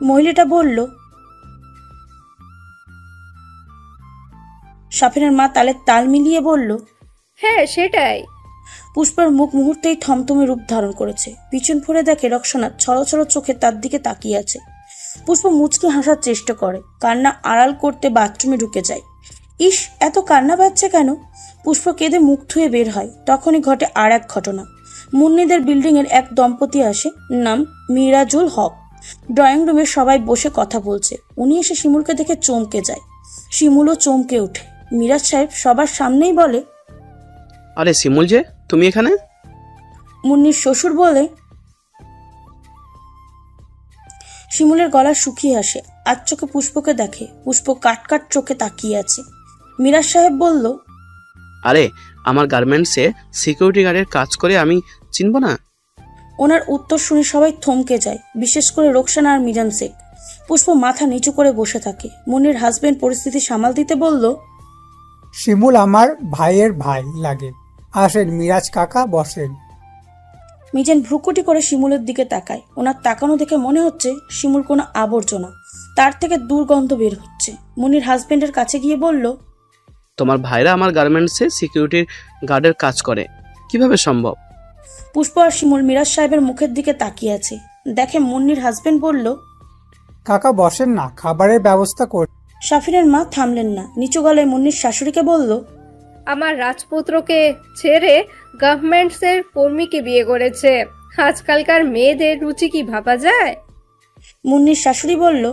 মহিলাটা বলল। সাফিনের মা তালের তাল মিলিয়ে বলল, হ্যাঁ সেটাই। পুষ্পার মুখ মুহূর্তেই থমথমে রূপ ধারণ করেছে। পিছন ফিরে দেখে রক্সনা ছলছল চোখে তার দিকে তাকিয়ে আছে। পুষ্প মুচকি হাসার চেষ্টা করে, কান্না আড়াল করতে বাথরুমে ঢুকে যায়। ইস, এত কান্না পাচ্ছে কেন? পুষ্প কেঁদে মুখ ধুয়ে বের হয়। তখনই ঘটে আর এক ঘটনা। মুন্নিদের বিল্ডিং এর এক দম্পতি আসে, নাম মিরাজুল হক। ড্রয়িং রুমে সবাই বসে কথা বলছে। উনি এসে শিমুলকে দেখে চমকে যায়। শিমুলও চমকে ওঠে। মিরাজ সাহেব সবার সামনেই বলে, আরে শিমুল যে, তুমি এখানে? মুন্নির শ্বশুর বলে। শিমুলের গলা শুকিয়ে আসে। আজ চোখে পুষ্পকে দেখে। পুষ্প কাটকাট চোখে তাকিয়ে আছে। মিরাজ সাহেব বলল, আরে আমার গার্মেন্টসে সিকিউরিটি গার্ডের কাজ করে, আমি চিনব না? ওনার উত্তর শুনে সবাই থমকে যায়, বিশেষ করে রোকসানা আর মিজান শেখ। পুষ্প মাথা নিচু করে বসে থাকে। মুন্নির হাজবেন্ড পরিস্থিতি সামাল দিতে বলল, শিমুল আমার ভাইয়ের ভাই লাগে। আসেন মিরাজ কাকা, বসেন। মিজান ভ্রুকুটি করে শিমুলের দিকে তাকায়। ওনার তাকানো দেখে মনে হচ্ছে শিমুল কোনো আবর্জনা, তার থেকে দুর্গন্ধ বের হচ্ছে। মুন্নির হাজবেন্ডের কাছে গিয়ে বলল, তোমার ভাইরা আমার গার্মেন্টসে সিকিউরিটি গার্ডের কাজ করে, কিভাবে সম্ভব? পুষ্প আর শিমুল মিরাজ সাহেবের মুখের দিকে তাকিয়ে আছে। দেখে মুন্নির হাজবেন্ড বলল, কাকা বসেন না, খাবারের ব্যবস্থা কর। সাফিনের মা থামলেন না। নিচু গলায় মুন্নির শাশুড়িকে বলল, আমার রাজপুত্রকে ছেড়ে গভর্নমেন্টসের কর্মীকে বিয়ে করেছে। আজকালকার মেয়েদের রুচি কি ভাবা যায়? মুন্নির শাশুড়ি বলল,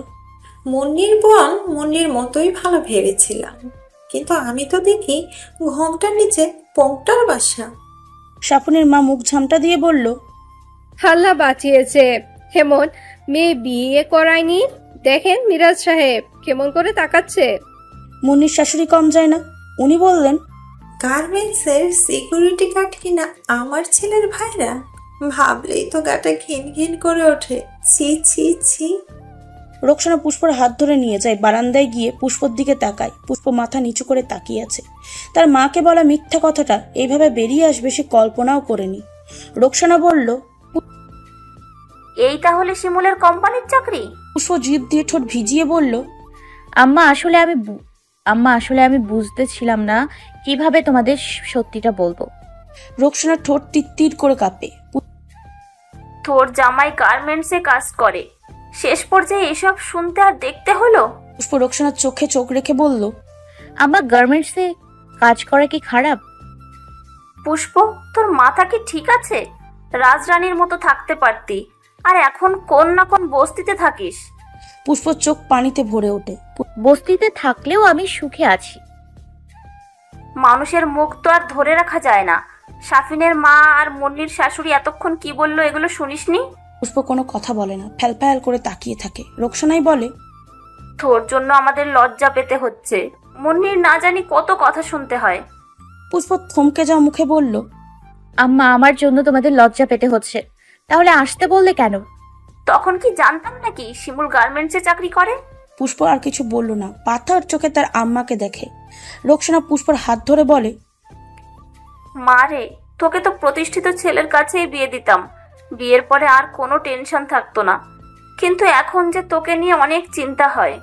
মুন্নির বোন মুন্নির মতোই ভালো ভেবেছিলাম, কিন্তু আমি তো দেখি ঘোমটার নিচে পোংটার বাসা। সাফনের মা মুখ ঝামটা দিয়ে বলল, আল্লাহ বাঁচিয়েছে, কেমন মেয়ে বিয়ে করায়নি। দেখেন মিরাজ সাহেব কেমন করে তাকাচ্ছে। মুন্নির শাশুড়ি কম যায় না। উনি বললেন, গার্মেন্টসের সিকিউরিটি গার্ড কিনা আমার ছেলের ভাইরা? ভাবলেই তো গাটা ঘিন ঘিন করে ওঠে। ছি ছি ছি। রোকসানা পুষ্পর হাত ধরে নিয়ে যায়। বারান্দায় গিয়ে পুষ্পর দিকে তাকায়। পুষ্প মাথা নিচু করে তাকিয়ে আছে। তার মাকে বলা মিথ্যা কথাটা এইভাবে বেরিয়ে আসবে সে কল্পনাও করেনি। রোকসানা বলল, এই তাহলে শিমুলের কোম্পানির চাকরি? পুষ্প জিভ দিয়ে ঠোঁট ভিজিয়ে বলল, আম্মা আসলে আমি বুঝতেছিলাম না কিভাবে তোমাদের সত্যিটা বলবো। রোকসানার ঠোঁট তিত্তির করে কাঁপে। তোর জামাই গার্মেন্টসে কাজ করে, শেষ পর্যায়ে এসব শুনতে আর দেখতে হলো? পুষ্প রোকসানার চোখে চোখ রেখে বলল, আম্মা গার্মেন্টসে কাজ করা কি খারাপ? পুষ্প, তোর মাথা কি ঠিক আছে? রাজরানীর মতো থাকতে পারতি, আর এখন কোন না কোন বস্তিতে থাকিস। পুষ্প চোখ পানিতে ভরে ওঠে। বস্তিতে থাকলেও আমি সুখে আছি। মানুষের মুখ তো আর ধরে রাখা যায় না। সাফিনের মা আর মুন্নির শাশুড়ি এতক্ষণ কি বললো এগুলো শুনিসনি? পুষ্প কোনো কথা বলে না, ফ্যালফ্যাল করে তাকিয়ে থাকে। রোকসানাই বলে, তোর জন্য আমাদের লজ্জা পেতে হচ্ছে। মুন্নির না জানি কত কথা শুনতে হয়। পুষ্প থমকে যাওয়া মুখে বলল, আম্মা আমার জন্য তোমাদের লজ্জা পেতে হচ্ছে, তাহলে আসতে বললে কেন? তখন কি জানতাম নাকি শিমুল গার্মেন্টসে চাকরি করে? পুষ্প আর কিছু বলল না, পাথর চোখে তার আম্মাকে দেখে। রোকসানা পুষ্পর হাত ধরে বলে, মা রে, তোকে তো প্রতিষ্ঠিত ছেলের কাছেই বিয়ে দিতাম, বিয়ের পরে আর কোনো টেনশন থাকতো না, কিন্তু এখন যে তোকে নিয়ে অনেক চিন্তা হয়।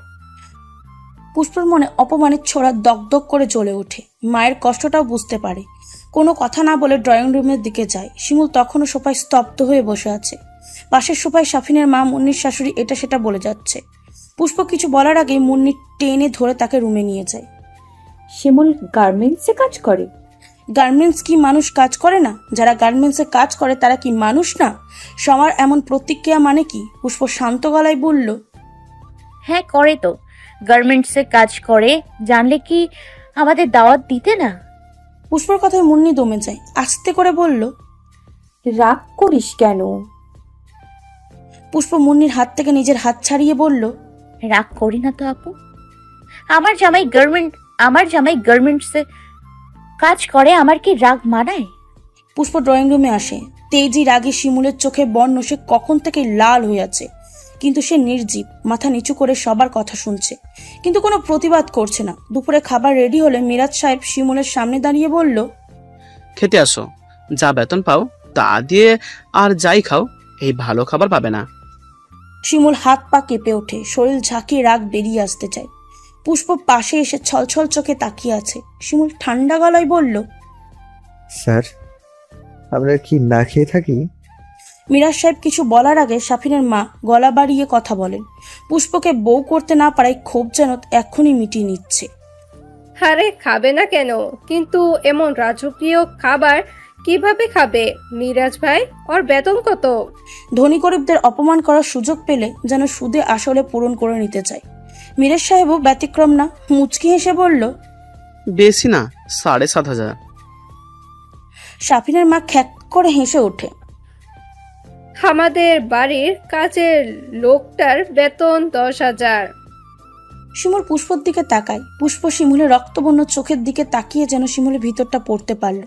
পুষ্পর মনে অপমানের ছোড়া দগদগ করে জ্বলে ওঠে। মায়ের কষ্টটাও বুঝতে পারে। কোনো কথা না বলে ড্রয়িং রুমের দিকে যায়। শিমুল তখনও সোফায় স্তব্ধ হয়ে বসে আছে। পাশের সোফায় সাফিনের মা মুন্নির শাশুড়ি এটা সেটা বলে যাচ্ছে। পুষ্প কিছু বলার আগে মুন্নি টেনে ধরে তাকে রুমে নিয়ে যায়। শিমুল গার্মেন্টসে কাজ করে? গার্মেন্টস কি মানুষ কাজ করে না? যারা গার্মেন্টসে কাজ করে তারা কি মানুষ না? সবার এমন প্রতিক্রিয়া মানে কি? পুষ্প শান্ত গলায় বলল, হ্যাঁ করে তো, গার্মেন্টসে কাজ করে, জানলে কি আমাদের দাওয়াত দিতে না? পুষ্পর কথায় মুন্নি দমে যায়। আস্তে করে বলল, রাগ করিস কেন? পুষ্প মুন্নির হাত থেকে নিজের হাত ছাড়িয়ে বলল, রাগ করি না তো আপু, আমার জামাই গার্মেন্টসে কাজ করে, আমার কি রাগ মানায়? পুষ্প ড্রয়িং রুমে আসে। তেজি রাগে শিমুলের চোখে বর্ণ সে কখন থেকে লাল হয়ে আছে, কিন্তু সে নির্জীব, মাথা নিচু করে সবার কথা শুনছে, কিন্তু কোনো প্রতিবাদ করছে না। দুপুরে খাবার রেডি হলে মিরাজ সাহেব শিমুলের সামনে দাঁড়িয়ে বলল, খেতে আসো, যা বেতন পাও তা দিয়ে আর যাই খাও, এই ভালো খাবার পাবে না। শিমুল হাত পা কেঁপে ওঠে, শরীর ঝাঁকিয়ে রাগ বেরিয়ে আসতে চায়। পুষ্প পাশে এসে ছলছল চোখে তাকিয়ে আছে। শিমুল ঠান্ডা গলায় বলল, স্যার, আমরা কি না খেয়ে থাকি? মিরাজ সাহেব কিছু বলার আগে সাফিনের মা গলা বাড়িয়ে কথা বলেন। পুষ্পকে বউ করতে না পারায় ক্ষোভ যেন এখনই মিটিয়ে নিচ্ছে। আরে খাবে না কেন, কিন্তু এমন রাজকীয় খাবার কিভাবে খাবে? মিরাজ ভাই, ওর বেতন কত? ধনী গরিবদের অপমান করার সুযোগ পেলে যেন সুদে আসলে পূরণ করে নিতে চায়। মিরাজ সাহেবও ব্যতিক্রম না, মুচকি হেসে বলল, বেশি না, 7,500। সাফিনের মা খ্যাক করে হেসে ওঠে। আমাদের বাড়ির কাজের লোকটার বেতন 10,000। শিমুল পুষ্পর দিকে তাকায়। পুষ্প শিমুলের রক্তবর্ণ চোখের দিকে তাকিয়ে যেন শিমুলের ভিতরটা পড়তে পারল।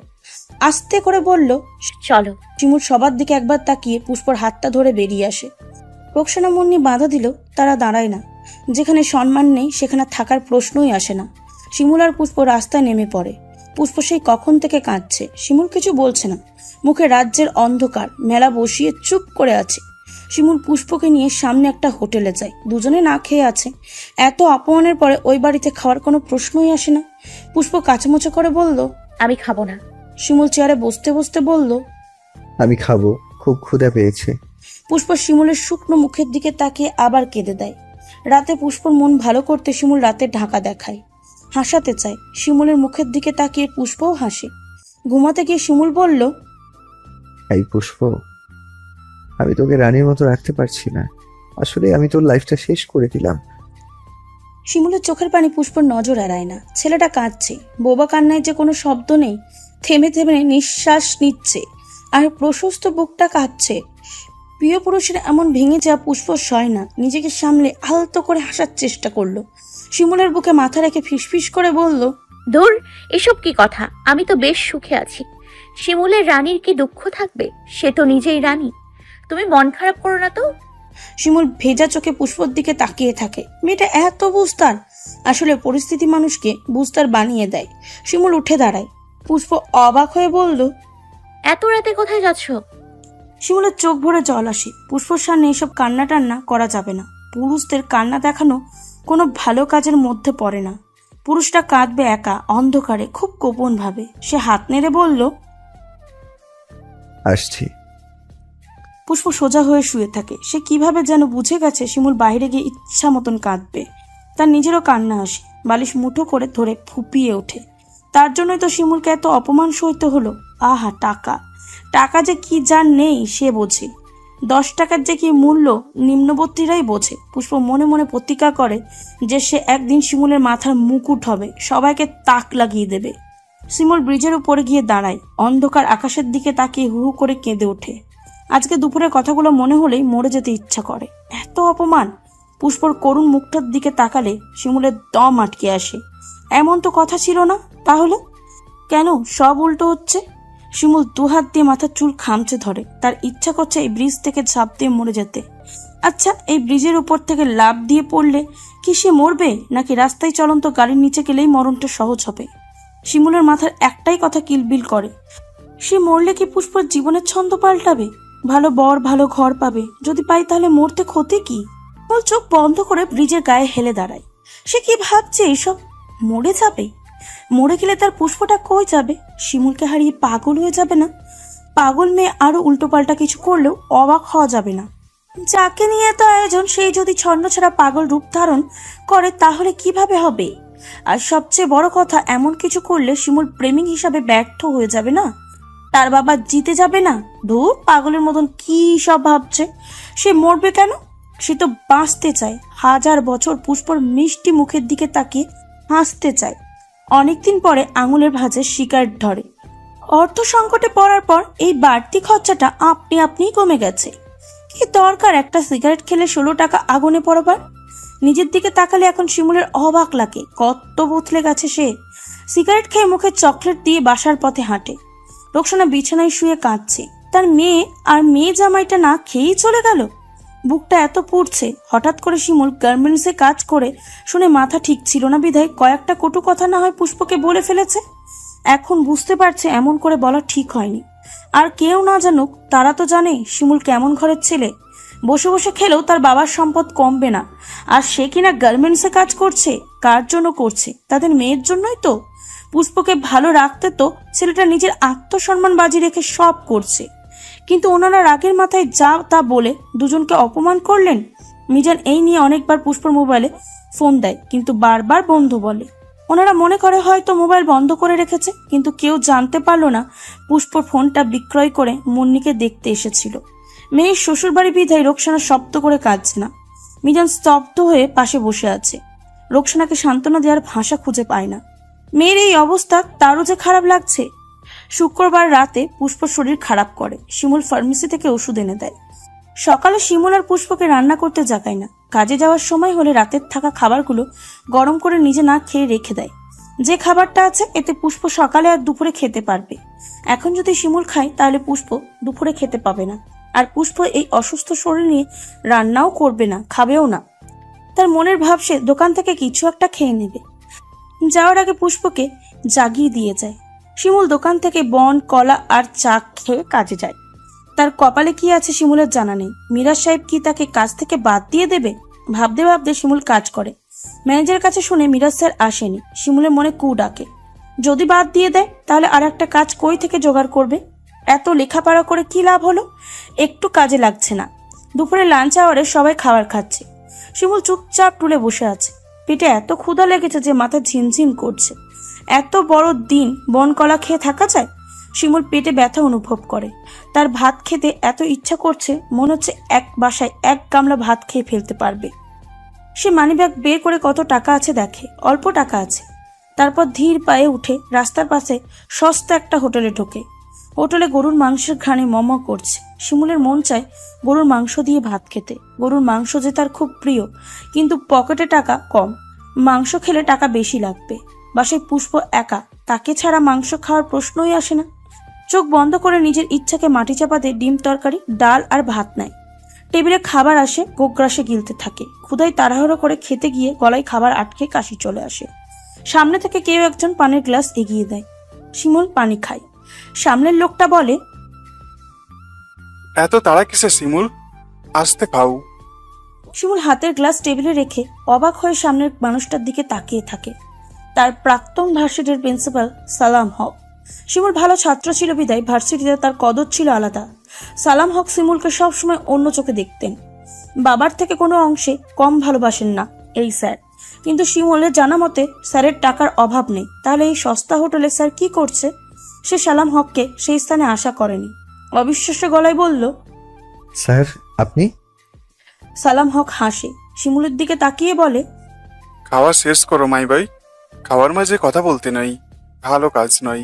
আস্তে করে বলল, চলো। শিমুল সবার দিকে একবার তাকিয়ে পুষ্পর হাতটা ধরে বেরিয়ে আসে। রোকসানা মুন্নি বাধা দিল, তারা দাঁড়ায় না। যেখানে সম্মান নেই সেখানে থাকার প্রশ্নই আসে না। শিমুল আর পুষ্প রাস্তায় নেমে পড়ে। পুষ্প সেই কখন থেকে কাঁদছে। শিমুল কিছু বলছে না, মুখে রাজ্যের অন্ধকার মেলা বসিয়ে চুপ করে আছে। শিমুল পুষ্পকে নিয়ে সামনে একটা হোটেলে যায়। দুজনে না খেয়ে আছে। এত অপমানের পরে ওই বাড়িতে খাওয়ার কোনো প্রশ্নই আসে না। পুষ্প কাচমোচা করে বলল, আমি খাবো না। শিমুল চেয়ারে বসতে বসতে বলল, আমি খাবো, খুব ক্ষুধা পেয়েছে। পুষ্প শিমুলের শুকনো মুখের দিকে তাকিয়ে আবার কেঁদে দেয়। রাতে পুষ্পর মন ভালো করতে শিমুল রাতে ঢাকা দেখায়, হাসাতে চায়। শিমুলের মুখের দিকে তাকিয়ে পুষ্পও হাসে। ঘুমাতে গিয়ে শিমুল বলল, এই পুষ্প, আমি তোকে রানীর মতো রাখতে পারছি না। আসলে আমি তোর লাইফটা শেষ করে দিলাম। শিমুলের চোখের পানি পুষ্পর নজর এড়ায় না। ছেলেটা কাঁদছে, বোবা কান্নায় যে কোনো শব্দ নেই। থেমে থেমে নিঃশ্বাস নিচ্ছে আর প্রশস্ত বুকটা কাঁদছে। প্রিয় পুরুষের এমন ভেঙে যাওয়া পুষ্প সয় না। নিজেকে সামলে আলতো করে হাসার চেষ্টা করলো। শিমুলের বুকে মাথা রেখে ফিসফিস করে বলল, দূর, এসব কি কথা? আমি তো বেশ সুখে আছি। শিমুলের রানীর কি দুঃখ থাকবে? সে তো নিজেই রানী। তুমি মন খারাপ করো না তো। শিমুল ভেজা চোখে পুষ্পর দিকে তাকিয়ে থাকে। মেয়েটা এত বুঝতার। আসলে পরিস্থিতি মানুষকে বুঝতার বানিয়ে দেয়। শিমুল উঠে দাঁড়ায়। পুষ্প অবাক হয়ে বলল, এত রাতে কোথায় যাচ্ছ? শিমুলের চোখ ভরে জল আসে। পুষ্পর সামনে এসব কান্না টান্না করা যাবে না। পুরুষদের কান্না দেখানো কোনো ভালো কাজের মধ্যে পড়ে না। পুরুষটা কাঁদবে একা, অন্ধকারে, খুব গোপন ভাবে। সে হাত নেড়ে বলল, আসছি। পুষ্প সোজা হয়ে শুয়ে থাকে। সে কিভাবে যেন বুঝে গেছে শিমুল বাইরে গিয়ে ইচ্ছা মতন কাঁদবে। তার নিজেরও কান্না আসে। বালিশ মুঠো করে ধরে ফুপিয়ে ওঠে। তার জন্যই তো শিমুলকে এত অপমান সইতে হলো। আহা, টাকা, টাকা যে কি যার নেই সে বোঝে। 10 টাকার যে কি মূল্য নিম্নবর্তীরাই বোঝে। পুষ্প মনে মনে প্রতিজ্ঞা করে যে সে একদিন শিমুলের মাথার মুকুট হবে, সবাইকে তাক লাগিয়ে দেবে। শিমুল ব্রিজের উপরে গিয়ে দাঁড়ায়। অন্ধকার আকাশের দিকে তাকিয়ে হু হু করে কেঁদে ওঠে। আজকে দুপুরের কথাগুলো মনে হলেই মরে যেতে ইচ্ছা করে। এত অপমান! পুষ্পর করুণ মুখটার দিকে তাকালে শিমুলের দম আটকে আসে। এমন তো কথা ছিল না। তাহলে কেন সব উল্টো হচ্ছে? শিমুল দুহাত দিয়ে মাথার চুল খামচে ধরে। তার ইচ্ছা করছে এই ব্রিজ থেকে ঝাঁপ দিয়ে মরে যেতে। আচ্ছা, এই ব্রিজের উপর থেকে লাফ দিয়ে পড়লে কি সে মরবে, নাকি রাস্তায় চলন্ত গাড়ির নিচে গেলেই মরণটা সহজ হবে? শিমুলের মাথার একটাই কথা কিলবিল করে, সে মরলে কি পুষ্পর জীবনের ছন্দ পাল্টাবে? ভালো বর, ভালো ঘর পাবে। যদি পাই তাহলে মরতে ক্ষতি কি? বল চোখ বন্ধ করে ব্রিজের গায়ে হেলে দাঁড়ায়। সে কি ভাবছে এসব? মরে যাবে? মরে গেলে তার পুষ্পটা কই যাবে? শিমুলকে হারিয়ে পাগল হয়ে যাবে না? পাগল মেয়ে আরো উল্টোপাল্টা কিছু করলেও অবাক হওয়া যাবে না। যাকে নিয়ে এত আয়োজন সেই যদি ছন্নছাড়া পাগল রূপ ধারণ করে তাহলে কিভাবে হবে? আর সবচেয়ে বড় কথা, এমন কিছু করলে শিমুল প্রেমিক হিসাবে ব্যর্থ হয়ে যাবে না? তার বাবা জিতে যাবে না? ধুর, পাগলের মতন কি সব ভাবছে। সে মরবে কেন? সে তো বাঁচতে চায়। 1000 বছর পুষ্পর মিষ্টি মুখের দিকে তাকিয়ে হাসতে চায়। অনেকদিন পরে আঙুলের ভাঁজে সিগারেট ধরে। অর্থ সংকটে পড়ার পর এই বাড়তি খরচাটা আপনি আপনিই কমে গেছে। কি দরকার একটা সিগারেট খেলে 16 টাকা আগুনে পড়াবার? নিজের দিকে তাকালে এখন শিমুলের অবাক লাগে। কত বদলে গেছে সে। সিগারেট খেয়ে মুখে চকলেট দিয়ে বাসার পথে হাঁটে। রোকসানা বিছানায় শুয়ে কাঁদছে। তার মেয়ে আর মেয়ে জামাইটা না খেয়েই চলে গেল। বুকটা এত পুড়ছে। হঠাৎ করে শিমুল গার্মেন্টসে কাজ করে শুনে মাথা ঠিক ছিল না বিধায় কয়েকটা কটু কথা না হয় পুষ্পকে বলে ফেলেছে। এখন বুঝতে পারছে এমন করে বলা ঠিক হয়নি। আর কেউ না জানুক, তারা তো জানে শিমুল কেমন ঘরের ছেলে। বসে বসে খেলেও তার বাবার সম্পদ কমবে না। আর সে কিনা গার্মেন্টসে কাজ করছে। কার জন্য করছে? তাদের মেয়ের জন্যই তো। পুষ্পকে ভালো রাখতে তো ছেলেটা নিজের আত্মসম্মান বাজি রেখে সব করছে, কিন্তু ওনারা রাগের মাথায় যা তা বলে দুজনকে অপমান করলেন। মিজান এই নিয়ে অনেকবার পুষ্পর মোবাইলে ফোন দেয়, কিন্তু বারবার বন্ধ বলে। ওনারা মনে করে হয়তো মোবাইল বন্ধ করে রেখেছে, কিন্তু কেউ জানতে পারলো না পুষ্পর ফোনটা বিক্রয় করে মুন্নিকে দেখতে এসেছিল। মেয়ের শ্বশুরবাড়ি বিধায় রোকসানা শব্দ করে কাঁদছে না। মিজান স্তব্ধ হয়ে পাশে বসে আছে। রোকসানাকে সান্ত্বনা দেওয়ার ভাষা খুঁজে পায় না। মেয়ের এই অবস্থা তারও যে খারাপ লাগছে। শুক্রবার রাতে পুষ্পর শরীর খারাপ করে। শিমুল ফার্মেসি থেকে ওষুধ এনে দেয়। সকালে শিমুল আর পুষ্পকে রান্না করতে জাগায় না। কাজে যাওয়ার সময় হলে রাতের থাকা খাবারগুলো গরম করে নিজে না খেয়ে রেখে দেয়। যে খাবারটা আছে এতে পুষ্প সকালে আর দুপুরে খেতে পারবে। এখন যদি শিমুল খায় তাহলে পুষ্প দুপুরে খেতে পাবে না। আর পুষ্প এই অসুস্থ শরীর নিয়ে রান্নাও করবে না, খাবেও না। তার মনের ভাব সে দোকান থেকে কিছু একটা খেয়ে নেবে। যাওয়ার আগে পুষ্পকে জাগিয়ে দিয়ে যায়। শিমুল দোকান থেকে বন, কলা আর চা খেয়ে কাজে যায়। তার কপালে কি আছে শিমুলের জানা নেই। মিরাজ সাহেব কি তাকে কাজ থেকে বাদ দিয়ে দেবে? ভাবতে ভাবতে শিমুল কাজ করে। ম্যানেজারের কাছে শুনে মিরাজ স্যার আসেনি। শিমুলের মনে কু ডাকে, যদি বাদ দিয়ে দেয় তাহলে আর একটা কাজ কই থেকে জোগাড় করবে? এত লেখাপড়া করে কি লাভ হলো? একটু কাজে লাগছে না। দুপুরে লাঞ্চ আওয়ারে সবাই খাবার খাচ্ছে। শিমুল চুপচাপ টুলে বসে আছে। পেটে এত ক্ষুধা লেগেছে যে মাথা ঝিমঝিম করছে। এত বড় দিন বন কলা খেয়ে থাকা যায়? শিমুল পেটে ব্যথা অনুভব করে। তার ভাত খেতে এত ইচ্ছা করছে, মনে হচ্ছে এক বাসায় এক গামলা ভাত খেয়ে ফেলতে পারবে। সে মানিব্যাগ বের করে কত টাকা আছে দেখে। অল্প টাকা আছে। তারপর ধীর পায়ে উঠে রাস্তার পাশে সস্তা একটা হোটেলে ঢোকে। হোটেলে গরুর মাংসের ঘ্রাণে মম করছে। শিমুলের মন চায় গরুর মাংস দিয়ে ভাত খেতে। গরুর মাংস যে তার খুব প্রিয়, কিন্তু পকেটে টাকা কম। মাংস খেলে টাকা বেশি লাগবে। বাসায় পুষ্প একা, তাকে ছাড়া মাংস খাওয়ার প্রশ্নই আসে না। চোখ বন্ধ করে নিজের ইচ্ছাকে মাটি চাপা দিয়ে ডিম তরকারি, ডাল আর ভাত নেয়। টেবিলে খাবার আসে, গোগ্রাসে গিলতে থাকে। ক্ষুধায় তাড়াহুড়ো করে খেতে গিয়ে গলায় খাবার আটকে কাশি চলে আসে। সামনে থেকে কেউ একজন পানির গ্লাস এগিয়ে দেয়। শিমুল পানি খায়। সামনের লোকটা বলে, এত তাড়া কিসে শিমুল, আস্তে খাও। শিমুল হাতের গ্লাস টেবিলে রেখে অবাক হয়ে সামনের মানুষটার দিকে তাকিয়ে থাকে। তার প্রাক্তন ভার্সিটির প্রিন্সিপাল সালাম হক। শিমুল ভালো ছাত্র ছিল বিদায় ভার্সিটিতে তার কদর ছিল আলাদা। সালাম হক শিমুলকে সবসময় অন্য চোখে দেখতেন। বাবার থেকে কোনো অংশে কম ভালোবাসেন না এই স্যার। কিন্তু শিমুলের জানা মতে স্যারের টাকার অভাব নেই। তাহলে এই সস্তা হোটেলে স্যার কি করছে? সে সালাম হককে সেই স্থানে আশা করেনি। অবিশ্বাস্য গলায় বলল, স্যার আপনি? সালাম হক হাসে। শিমুলের দিকে তাকিয়ে বলে, খাওয়া শেষ করো মাই ভাই, খাওয়ার মাঝে কথা বলতে নাই, ভালো কাজ নয়।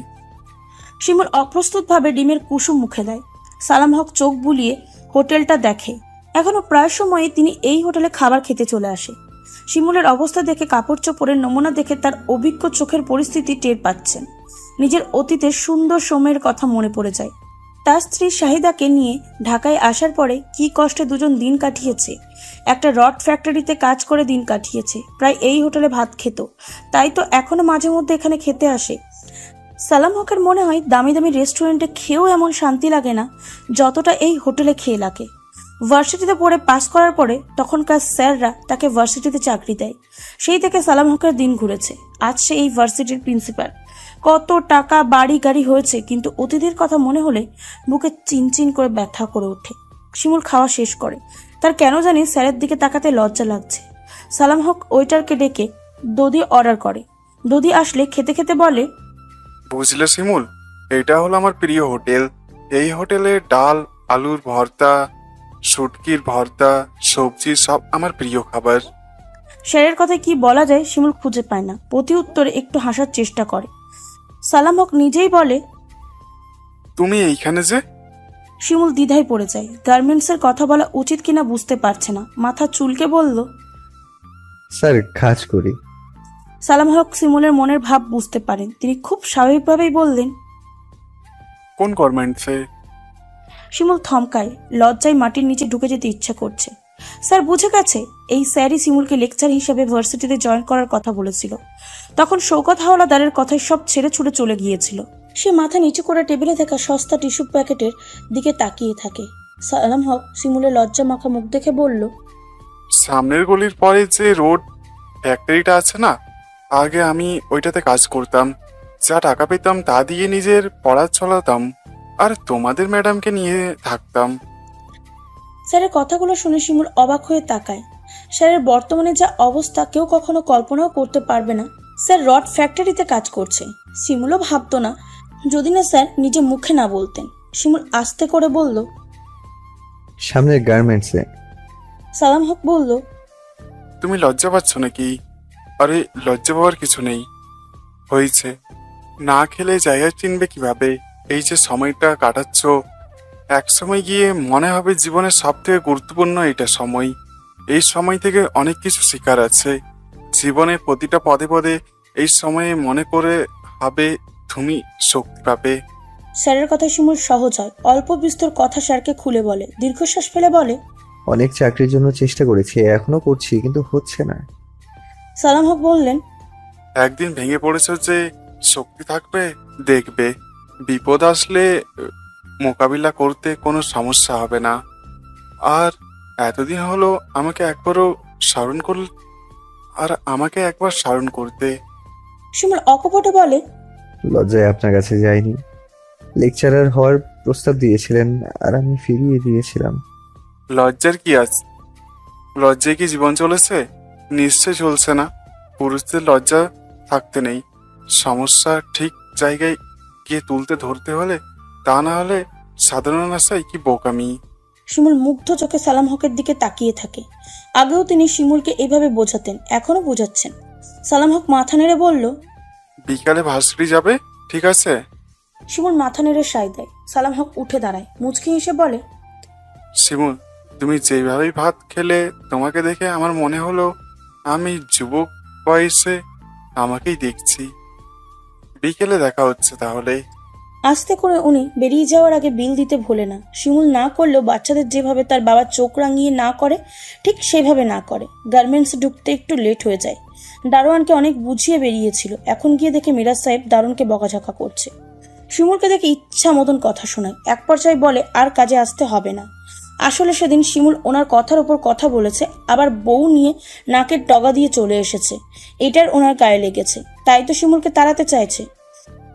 শিমুল অপ্রস্তুতভাবে ডিমের কুসুম মুখে দেয়। সালাম হক চোখ বুলিয়ে হোটেলটা দেখে। এখনো প্রায় সময়ে তিনি এই হোটেলে খাবার খেতে চলে আসে। শিমুলের অবস্থা দেখে, কাপড় চোপড়ের নমুনা দেখে তার অভিজ্ঞ চোখের পরিস্থিতি টের পাচ্ছেন। নিজের অতীতের সুন্দর সময়ের কথা মনে পড়ে যায়। তার স্ত্রী শাহিদাকে নিয়ে ঢাকায় আসার পরে কি কষ্টে দুজন দিন কাটিয়েছে। একটা রড ফ্যাক্টরিতে কাজ করে দিন কাটিয়েছে। প্রায় এই হোটেলে ভাত খেত। তাই তো এখনো মাঝে মধ্যে এখানে খেতে আসে। সালাম হকের মনে হয় দামি দামি রেস্টুরেন্টে খেয়েও এমন শান্তি লাগে না যতটা এই হোটেলে খেয়ে লাগে। ভার্সিটিতে পড়ে পাস করার পরে তখনকার স্যাররা তাকে ভার্সিটিতে চাকরি দেয়। সেই থেকে সালাম হকের দিন ঘুরেছে। আজ সে এই ভার্সিটির প্রিন্সিপাল। কত টাকা, বাড়ি গাড়ি হয়েছে, কিন্তু অতিথির কথা মনে হলে বুকে চিনচিন করে ব্যথা করে ওঠে। শিমুল খাওয়া শেষ করে। তার কেন জানি স্যারের দিকে তাকাতে লজ্জা লাগছে। সালাম হক ওয়েটারকে ডেকে দধি অর্ডার করে। দধি আসলে খেতে খেতে বলে, বুঝলে শিমুল, এটা হলো আমার প্রিয় হোটেল। এই হোটেলে ডাল, আলুর ভর্তা, শুটকির ভর্তা, সবজি সব আমার প্রিয় খাবার। স্যারের কথায় কি বলা যায় শিমুল খুঁজে পায় না। প্রতি উত্তরে একটু হাসার চেষ্টা করে। সালাম হক নিজেই বলে, তুমি এইখানে যে? শিমুল দ্বিধায় পড়ে যায়। গার্মেন্টসের কথা বলা উচিত কিনা বুঝতে পারছে না। মাথা চুলকে বলল, স্যার কাজ করি। সালাম হক শিমুলের মনের ভাব বুঝতে পারেন। তিনি খুব স্বাভাবিকভাবেই বললেন, কোন গার্মেন্টসে? শিমুল থমকায়। লজ্জায় মাটির নিচে ঢুকে যেতে ইচ্ছা করছে। স্যার বুঝে গেছে। এই স্যারই শিমুলকে লেকচার হিসেবে ভার্সিটিতে জয়েন করার কথা বলেছিল। তখন শৌকত হাওলাদারের কথায় সব ছেড়ে ছুড়ে চলে গিয়েছিল। সে মাথা নিচু করে টেবিলে থাকা সস্তা টিস্যু প্যাকেটের দিকে তাকিয়ে থাকে। সালাম হক শিমুলের লজ্জা মাখা মুখ দেখে বলল, সামনের গলির পরে যে রোড ফ্যাক্টরিটা আছে না, আগে আমি ওইটাতে কাজ করতাম। যা টাকা পেতাম তা দিয়ে নিজের পড়া চালাতাম, আর তোমাদের ম্যাডামকে নিয়ে থাকতাম। স্যারের কথাগুলো শুনে শিমুল অবাক হয়ে তাকায়। স্যারের বর্তমানে যা অবস্থা কেউ কখনো কল্পনাও করতে পারবে না। স্যার রড ফ্যাক্টরিতে কাজ করছে। শিমুলও ভাবতো না যদি না স্যার নিজে মুখে না বলতেন। শিমুল আস্তে করে বলল, সামনের গার্মেন্টসে। সালাম হক বলল, তুমি লজ্জা পাচ্ছ নাকি? আরে লজ্জা পাওয়ার কিছু নেই। হয়েছে, না খেলে জায়গা চিনবে কিভাবে? এই যে সময়টা কাটাচ্ছ, এক সময় গিয়ে মনে হবে জীবনের সব থেকে গুরুত্বপূর্ণ এটা সময়। এই সময় থেকে অনেক কিছু শেখার আছে। জীবনের প্রতিটা পদে পদে এই সময়ে মনে করে হবে তুমি শক্তি পাবে। স্যারের কথা শিমুল সহজ হয়। অল্প বিস্তর কথা স্যারকে খুলে বলে, দীর্ঘশ্বাস ফেলে বলে, অনেক চাকরির জন্য চেষ্টা করেছি, এখনো করছি, কিন্তু হচ্ছে না। সালাম হক বললেন, একদিন ভেঙে পড়েছ যে শক্তি থাকবে, দেখবে বিপদ আসলে মোকাবিলা করতে কোনো সমস্যা হবে না। আর এতদিন হলো আমাকে একবার স্মরণ করতে। শিমুল অকপটে বলে, লজ্জায় আপনার কাছে যাইনি। লেকচারার হওয়ার প্রস্তাব দিয়েছিলেন আর আমি ফিরিয়ে দিয়েছিলাম। লজ্জার কি আছে? লজ্জায় কি জীবন চলেছে? নিশ্চয় চলছে না। পুরুষদের লজ্জা থাকতে নেই। সমস্যা ঠিক জায়গায় গিয়ে তুলতে ধরতে হলে, তা না হলে সাধারণ আশায় কি বোকামি। শিমুল মুগ্ধ চোখে সালাম হকের দিকে তাকিয়ে থাকে। আগেও তিনি শিমুলকে এভাবে বোঝাতেন, এখনো বোঝাচ্ছেন। সালাম হক মাথা নেড়ে বলল, বিকালে ভার্সিটি যাবে, ঠিক আছে? শিমুল মাথা নেড়ে সায় দেয়। সালাম হক উঠে দাঁড়ায়, মুচকি হেসে বলে, শিমুল, তুমি যেভাবেই ভাত খেলে তোমাকে দেখে আমার মনে হলো আমি যুবক বয়সে আমাকেই দেখছি। বিকেলে দেখা হচ্ছে তাহলে। আস্তে করে উনি বেরিয়ে যাওয়ার আগে বিল দিতে ভোলে না। শিমুল না করলেও বাচ্চাদের যেভাবে তার বাবা চোখ রাঙিয়ে না করে, ঠিক সেভাবে না করে। গার্মেন্টস ঢুকতে একটু লেট হয়ে যায়। দারোয়ানকে অনেক বুঝিয়ে বেরিয়েছিল, এখন গিয়ে দেখে মিরাজ সাহেব দারোয়ানকে বকাঝকা করছে। শিমুলকে দেখে ইচ্ছা মতন কথা শোনায়। এক পর্যায়ে বলে আর কাজে আসতে হবে না। আসলে সেদিন শিমুল ওনার কথার উপর কথা বলেছে, আবার বউ নিয়ে নাকের ডগা দিয়ে চলে এসেছে। এটার ওনার গায়ে লেগেছে, তাই তো শিমুলকে তাড়াতে চাইছে।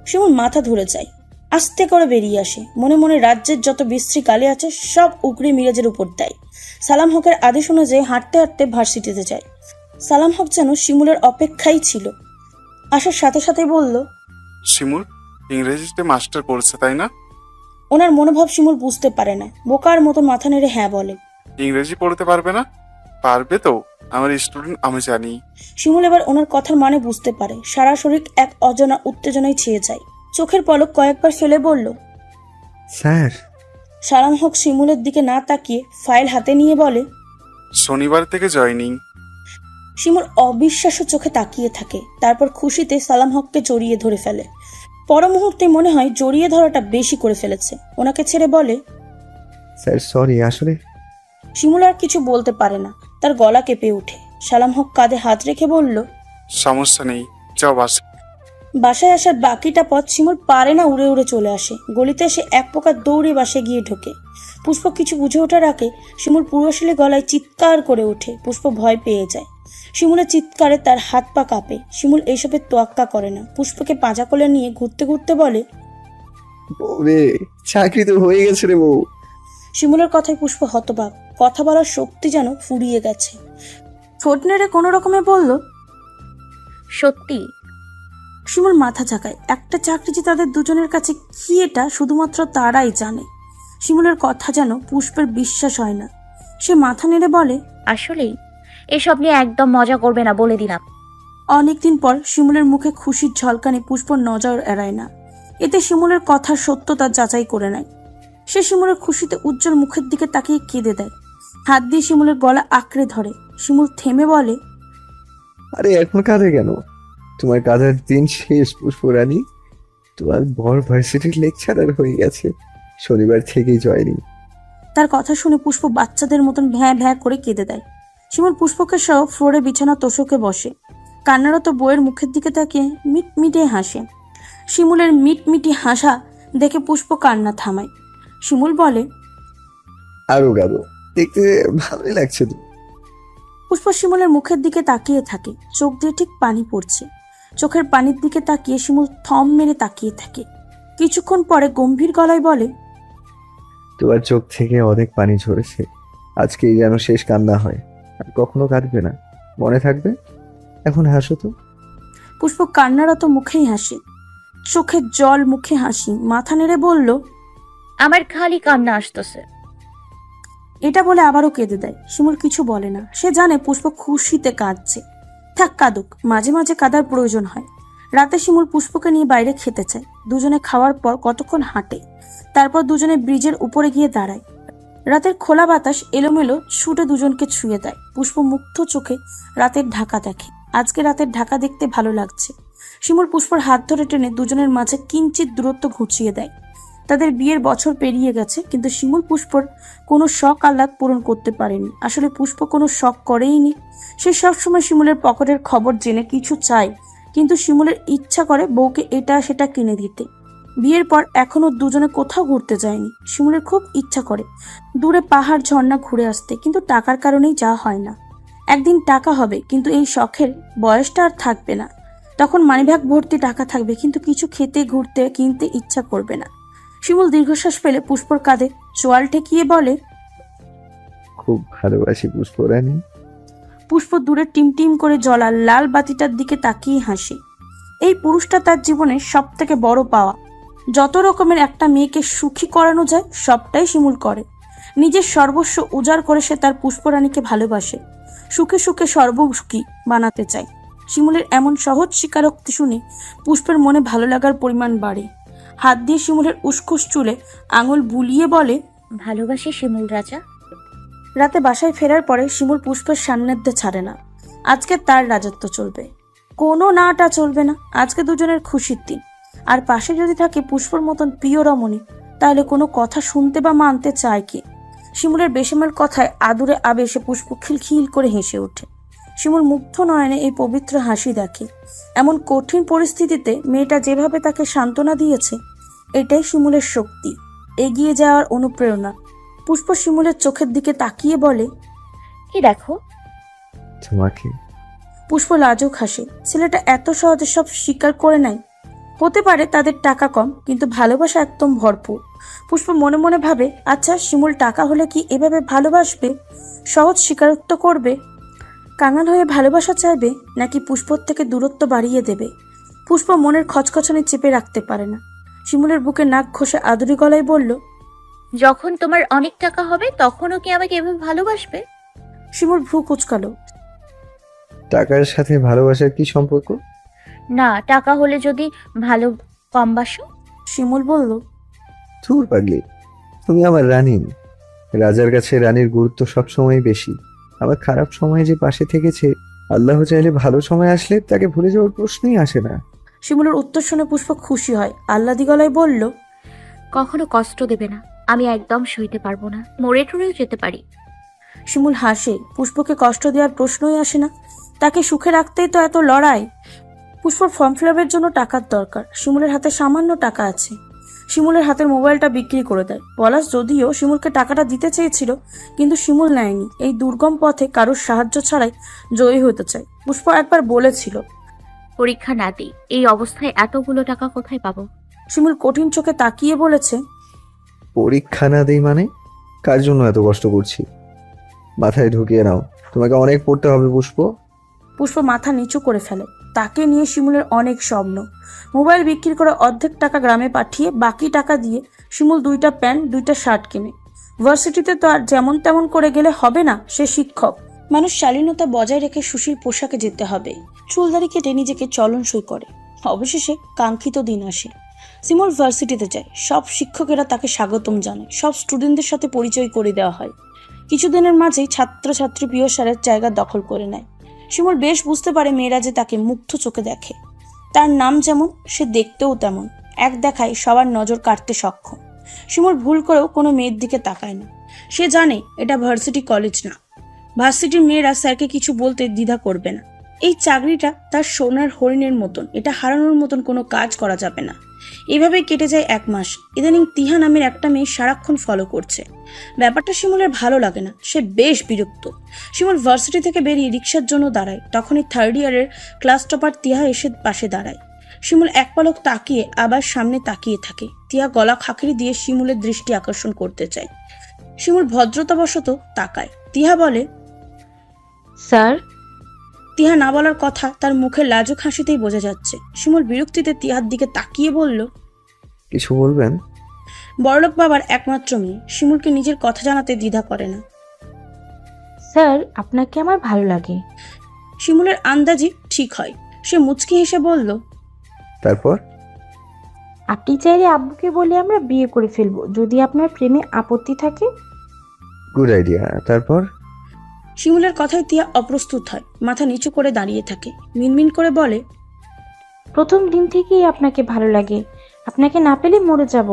শিমুল মাথা ধরে যায়, আস্তে করে বেরিয়ে আসে। মনে মনে রাজ্যের যত বিশ্রী গালি আছে সব উগড়ে মিরাজের উপর দেয়। সালাম হকের আদেশ অনুযায়ী হাঁটতে হাঁটতে ভার্সিটিতে যায়। সালাম হক যেন শিমুলের অপেক্ষাই ছিল। আসার সাথে সাথে বলল, শিমুল ইংরেজিতে মাস্টার পড়ছে তাই না? ওনার মনোভাব শিমুল বুঝতে পারে না। বোকার মতো মাথা নেড়ে হ্যাঁ বলে। ইংরেজি পড়তে পারবে না? পারবে তো, আমার স্টুডেন্ট আমি জানি। শিমুল এবার ওনার কথার মানে বুঝতে পারে। সারা শরীর এক অজানা উত্তেজনায় ছেয়ে যায়। চোখের পলক কয়েকবার ফেলে বলল, স্যার। সালাম হক শিমুলের দিকে না তাকিয়ে ফাইল হাতে নিয়ে বলে, শনিবার থেকে জয়েনিং। শিমুল অবিশ্বাস্য চোখে তাকিয়ে থাকে। তারপর খুশিতে সালাম হককে জড়িয়ে ধরে ফেলে। পর মুহূর্তে মনে হয় জড়িয়ে ধরাটা বেশি করে ফেলেছে। ওনাকে ছেড়ে বলে, স্যার সরি, আসলে। শিমুল আর কিছু বলতে পারে না, তার গলা কেঁপে ওঠে। সালাম হক কাঁধে হাত রেখে বলল, সমস্যা নেই, যাও বাসে। বাসায় আসার বাকিটা পথ শিমুল পারে না, উড়ে উড়ে চলে আসে। গলিতে এসে এক প্রকার দৌড়ে বাসে গিয়ে ঢোকে। পুষ্প কিছু বুঝে ওঠার আগে শিমুল পুরুষালী গলায় চিৎকার করে ওঠে। পুষ্প ভয় পেয়ে যায়। শিমুলের চিৎকারে তার হাত পা কাঁপে। শিমুল এইসবের তোয়াক্কা করে না। পুষ্পকে পাঁজা কোলে নিয়ে ঘুরতে ঘুরতে বলে, বউরে, চাকরি তো হয়ে গেছে রে বউ। শিমুলের কথায় পুষ্প হতবাক। কথা বলার শক্তি যেন ফুরিয়ে গেছে। ঠোঁট নেড়ে কোনো রকমে বলল, সত্যি? শিমুল মাথা ঝাঁকায়। একটা চাকরি যে তাদের দুজনের কাছে কি, এটা শুধুমাত্র তারাই জানে। শিমুলের কথা যেন পুষ্পের বিশ্বাস হয় না। সে মাথা নেড়ে বলে, আসলেই? এসব নিয়ে একদম মজা করবে না, বলে দিলাম। অনেকদিন পর শিমুলের মুখে খুশির ঝলকানি পুষ্পর নজর এড়ায় না। এতে শিমুলের কথার সত্যতা যাচাই করে নেয়। সে শিমুলের খুশিতে উজ্জ্বল মুখের দিকে তাকিয়ে কেঁদে দেয়। হাত দিয়ে শিমুলের গলা আঁকড়ে ধরে। শিমুল থেমে বলে, আরে এখন কাঁদে কেন? তোমার কাঁদার দিন শেষ পুষ্পরানী। তোমার বড় ভার্সিটির লেকচারার হয়ে গেছে, শনিবার থেকেই জয়েনিং। তার কথা শুনে পুষ্প বাচ্চাদের মতন ভ্যাঁ ভ্যাঁ করে কেঁদে দেয়। শিমুল পুষ্পকে সহ ফ্লোরে বিছানা তোষকে বসে। কান্নারত বইয়ের মুখের দিকে তাকিয়ে মিটমিটে হাসে। শিমুলের মিটমিটি হাসা দেখে পুষ্প কান্না থামায়। শিমুল বলে, আরো গাঢ়, দেখতে ভালোই লাগছে তো। পুষ্প শিমুলের মুখের দিকে তাকিয়ে থাকে, চোখ দিয়ে ঠিক পানি পড়ছে। চোখের পানির দিকে তাকিয়ে শিমুল থম মেরে তাকিয়ে থাকে। কিছুক্ষণ পরে গম্ভীর গলায় বলে, তোমার চোখ থেকে অনেক পানি ঝরেছে, আজকেই যেন শেষ কান্না হয়, আর কখনো কাঁদবে না, মনে থাকবে। এখন হাসো তো। পুষ্প কান্নারত মুখেই হাসে, চোখে জল মুখে হাসি, মাথা নেড়ে বলল, আমার খালি কান্না আসতেছে। এটা বলে আবারও কেঁদে দেয়। শিমুল কিছু বলে না, সে জানে পুষ্প খুশিতে কাঁদছে। থাক কাঁদুক, মাঝে মাঝে কাঁদার প্রয়োজন হয়। রাতে শিমুল পুষ্পকে নিয়ে বাইরে খেতে চায়। দুজনে খাওয়ার পর কতক্ষণ হাঁটে, তারপর দুজনে ব্রিজের উপরে গিয়ে দাঁড়ায়। রাতের খোলা বাতাস এলোমেলো ছুটে দুজনকে ছুঁয়ে দেয়। পুষ্প মুগ্ধ চোখে রাতের ঢাকা দেখে। আজকে রাতের ঢাকা দেখতে ভালো লাগছে। শিমুল পুষ্পর হাত ধরে টেনে দুজনের মাঝে কিঞ্চিত দূরত্ব ঘুচিয়ে দেয়। তাদের বিয়ের বছর পেরিয়ে গেছে, কিন্তু শিমুল পুষ্পর কোনো শখ আহ্লাদ পূরণ করতে পারেনি। আসলে পুষ্প কোনো শখ করেইনি। সে সবসময় শিমুলের পকেটের খবর জেনে কিছু চায়, কিন্তু শিমুলের ইচ্ছা করে বউকে এটা সেটা কিনে দিতে। বিয়ের পর এখনো দুজনে কোথাও ঘুরতে যায়নি। শিমুলের খুব ইচ্ছা করে দূরে পাহাড় ঝর্ণা ঘুরে আসতে, কিন্তু টাকার কারণেই যাওয়া হয় না। একদিন টাকা হবে, কিন্তু এই শখের বয়সটা আর থাকবে না। তখন মানিব্যাগ ভর্তি টাকা থাকবে, কিন্তু কিছু খেতে ঘুরতে কিনতে ইচ্ছা করবে না। শিমুল দীর্ঘশ্বাস ফেলে পুষ্পর কাঁধে চোয়াল ঠেকিয়ে বলে, খুব ভালোবাসি পুষ্পরানী। পুষ্প দূরে টিমটিম করে জ্বলা লাল বাতিটার দিকে তাকিয়ে হাসে। এই পুরুষটা তার জীবনের সব থেকে বড় পাওয়া। যত রকমের একটা মেয়েকে সুখী করানো যায় সবটাই শিমুল করে। নিজের সর্বস্ব উজাড় করে সে তার পুষ্পরানীকে ভালোবাসে, সুখে সুখে সর্বসুখী বানাতে চায়। শিমুলের এমন সহজ স্বীকারোক্তি শুনে পুষ্পের মনে ভালো লাগার পরিমাণ বাড়ে। হাত দিয়ে শিমুলের উস্কুস চুলে আঙুল বুলিয়ে বলে, ভালোবাসি শিমুল রাজা। রাতে বাসায় ফেরার পরে শিমুল পুষ্পের সান্নিধ্যে ছাড়ে না। আজকে তার রাজত্ব চলবে, কোনো নাটা চলবে না। আজকে দুজনের খুশির দিন। আর পাশে যদি থাকে পুষ্পর মতন প্রিয় রমণী, তাহলে কোনো কথা শুনতে বা মানতে চায় কি? শিমুলের বেশিমের কথায় আদুরে আবেশে পুষ্প খিলখিল করে হেসে ওঠে। শিমুল মুগ্ধ নয়নে এই পবিত্র হাসি দেখে। এমন কঠিন পরিস্থিতিতে মেয়েটা যেভাবে তাকে সান্ত্বনা দিয়েছে, এটাই শিমুলের শক্তি, এগিয়ে যাওয়ার অনুপ্রেরণা। পুষ্প শিমুলের চোখের দিকে তাকিয়ে বলে, কি দেখো? তোমাকে। পুষ্প লাজুক হাসে। ছেলেটা এত সহজে সব স্বীকার করে নেয়। হতে পারে তাদের টাকা কম, কিন্তু ভালোবাসা একদম ভরপুর। পুষ্প মনে মনে ভাবে, আচ্ছা শিমুল টাকা হলে কি এভাবে ভালোবাসবে, সহজ স্বীকারোক্ত করবে, কাঙাল হয়ে ভালোবাসা চাইবে, নাকি পুষ্পর থেকে দূরত্ব বাড়িয়ে দেবে? পুষ্প মনের খচখচানি চেপে রাখতে পারে না। শিমুলের বুকে নাক ঘষে আদুরি গলায় বলল, যখন তোমার অনেক টাকা হবে তখনও কি আমাকে এভাবে ভালোবাসবে? শিমুল ভ্রু কুচকালো। টাকার সাথে ভালোবাসার কি সম্পর্ক? না, টাকা হলে যদি ভালো কম বাসো। শিমুল বলল, ধুর পাগলি, তুমি আমার রানী। রাজার কাছে রানীর গুরুত্ব সবসময় বেশি। আমার খারাপ সময় যে পাশে থেকেছে, আল্লাহ চাইলে ভালো সময় আসলে তাকে ভুলে যাওয়ার প্রশ্নই আসে না। শিমুলের উত্তর শুনে পুষ্প খুশি হয়, আহ্লাদি গলায় বলল, কখনো কষ্ট দেবে না, আমি একদম সইতে পারবো না, মরে টরেও যেতে পারি। শিমুল হাসে। পুষ্পকে কষ্ট দেওয়ার প্রশ্নই আসে না, তাকে সুখে রাখতেই তো এত লড়াই। পুষ্পর ফর্ম ফিল আপের জন্য টাকার দরকার। শিমুলের হাতে সামান্য টাকা আছে। শিমুলের হাতের মোবাইলটা বিক্রি করে দেয়। পলাশ যদিও শিমুলকে টাকাটা দিতে চেয়েছিল, কিন্তু শিমুল নেয়নি। এই দুর্গম পথে কারোর সাহায্য ছাড়াই জয়ী হতে চায়। পুষ্প একবার বলেছিল, পরীক্ষা না দিই, এই অবস্থায় এতগুলো টাকা কোথায় পাবো? শিমুল কঠিন চোখে তাকিয়ে বলেছে, পরীক্ষা না দেই মানে? কার জন্য এত কষ্ট করছি? মাথায় ঢুকিয়ে নাও, তোমাকে অনেক পড়তে হবে পুষ্প। পুষ্প মাথা নিচু করে ফেলে। তাকে নিয়ে শিমুলের অনেক স্বপ্ন। মোবাইল বিক্রি করে অর্ধেক টাকা গ্রামে পাঠিয়ে বাকি টাকা দিয়ে শিমুল 2টা প্যান্ট 2টা শার্ট কিনে। ভার্সিটিতে তো আর যেমন তেমন করে গেলে হবে না, সে শিক্ষক মানুষ, শালীনতা বজায় রেখে সুশীল পোশাকে যেতে হবে। চুলদারি কেটে নিজেকে চলনসই করে। অবশেষে কাঙ্ক্ষিত দিন আসে। শিমুল ভার্সিটিতে যায়। সব শিক্ষকেরা তাকে স্বাগতম জানায়। সব স্টুডেন্টদের সাথে পরিচয় করে দেওয়া হয়। কিছুদিনের মাঝেই ছাত্রছাত্রী প্রিয় স্যারের জায়গা দখল করে নেয়। শিমুল বেশ বুঝতে পারে মেয়েরা যে তাকে মুগ্ধ চোখে দেখে। তার নাম যেমন, সে দেখতেও তেমন। এক দেখায় সবার নজর কাটতে সক্ষম। শিমুল ভুল করেও কোনো মেয়ের দিকে তাকায় না। সে জানে এটা ভার্সিটি কলেজ না। ভার্সিটির মেয়েরা স্যারকে কিছু বলতে দ্বিধা করবে না। এই চাকরিটা তার সোনার হরিণের মতন, এটা হারানোর মতন কোনো কাজ করা যাবে না। এভাবেই কেটে যায় 1 মাস। ইদানিং তিহা নামের একটা মেয়ে সারাক্ষণ ফলো করছে। ব্যাপারটা শিমুলের ভালো লাগে না, সে বেশ বিরক্ত। শিমুল ভার্সিটি থেকে বেরিয়ে রিক্সার জন্য দাঁড়ায়, তখনই 3rd ইয়ারের ক্লাস টপার তিহা এসে পাশে দাঁড়ায়। শিমুল এক পলক তাকিয়ে আবার সামনে তাকিয়ে থাকে। তিহা গলা খাঁকড়ি দিয়ে শিমুলের দৃষ্টি আকর্ষণ করতে চায়। শিমুল ভদ্রতাবশত তাকায়। তিহা বলে, স্যার। তিহা না বলার কথা তার মুখের লাজুক হাসিতেই বোঝা যাচ্ছে। শিমুল বিরক্তিতে তিহার দিকে তাকিয়ে বলল, কিছু বলবেন? বড়লোক বাবার একমাত্র মেয়ে, শিমুলকে নিজের কথা জানাতে দ্বিধা করে না। স্যার, আপনাকে আমার ভালো লাগে। শিমুলের আন্দাজি ঠিক হয়। সে মুচকি হেসে বলল, তারপর? আপনি চাইলে আব্বুকে বলে আমরা বিয়ে করে ফেলবো, যদি আপনার প্রেমে আপত্তি থাকে। Good idea. তারপর? শিমুলের কথায় তিয়া অপ্রস্তুত হয়, মাথা নিচু করে দাঁড়িয়ে থাকে। মিনমিন করে বলে, প্রথম দিন থেকেই আপনাকে ভালো লাগে, আপনাকে না পেলে মরে যাব।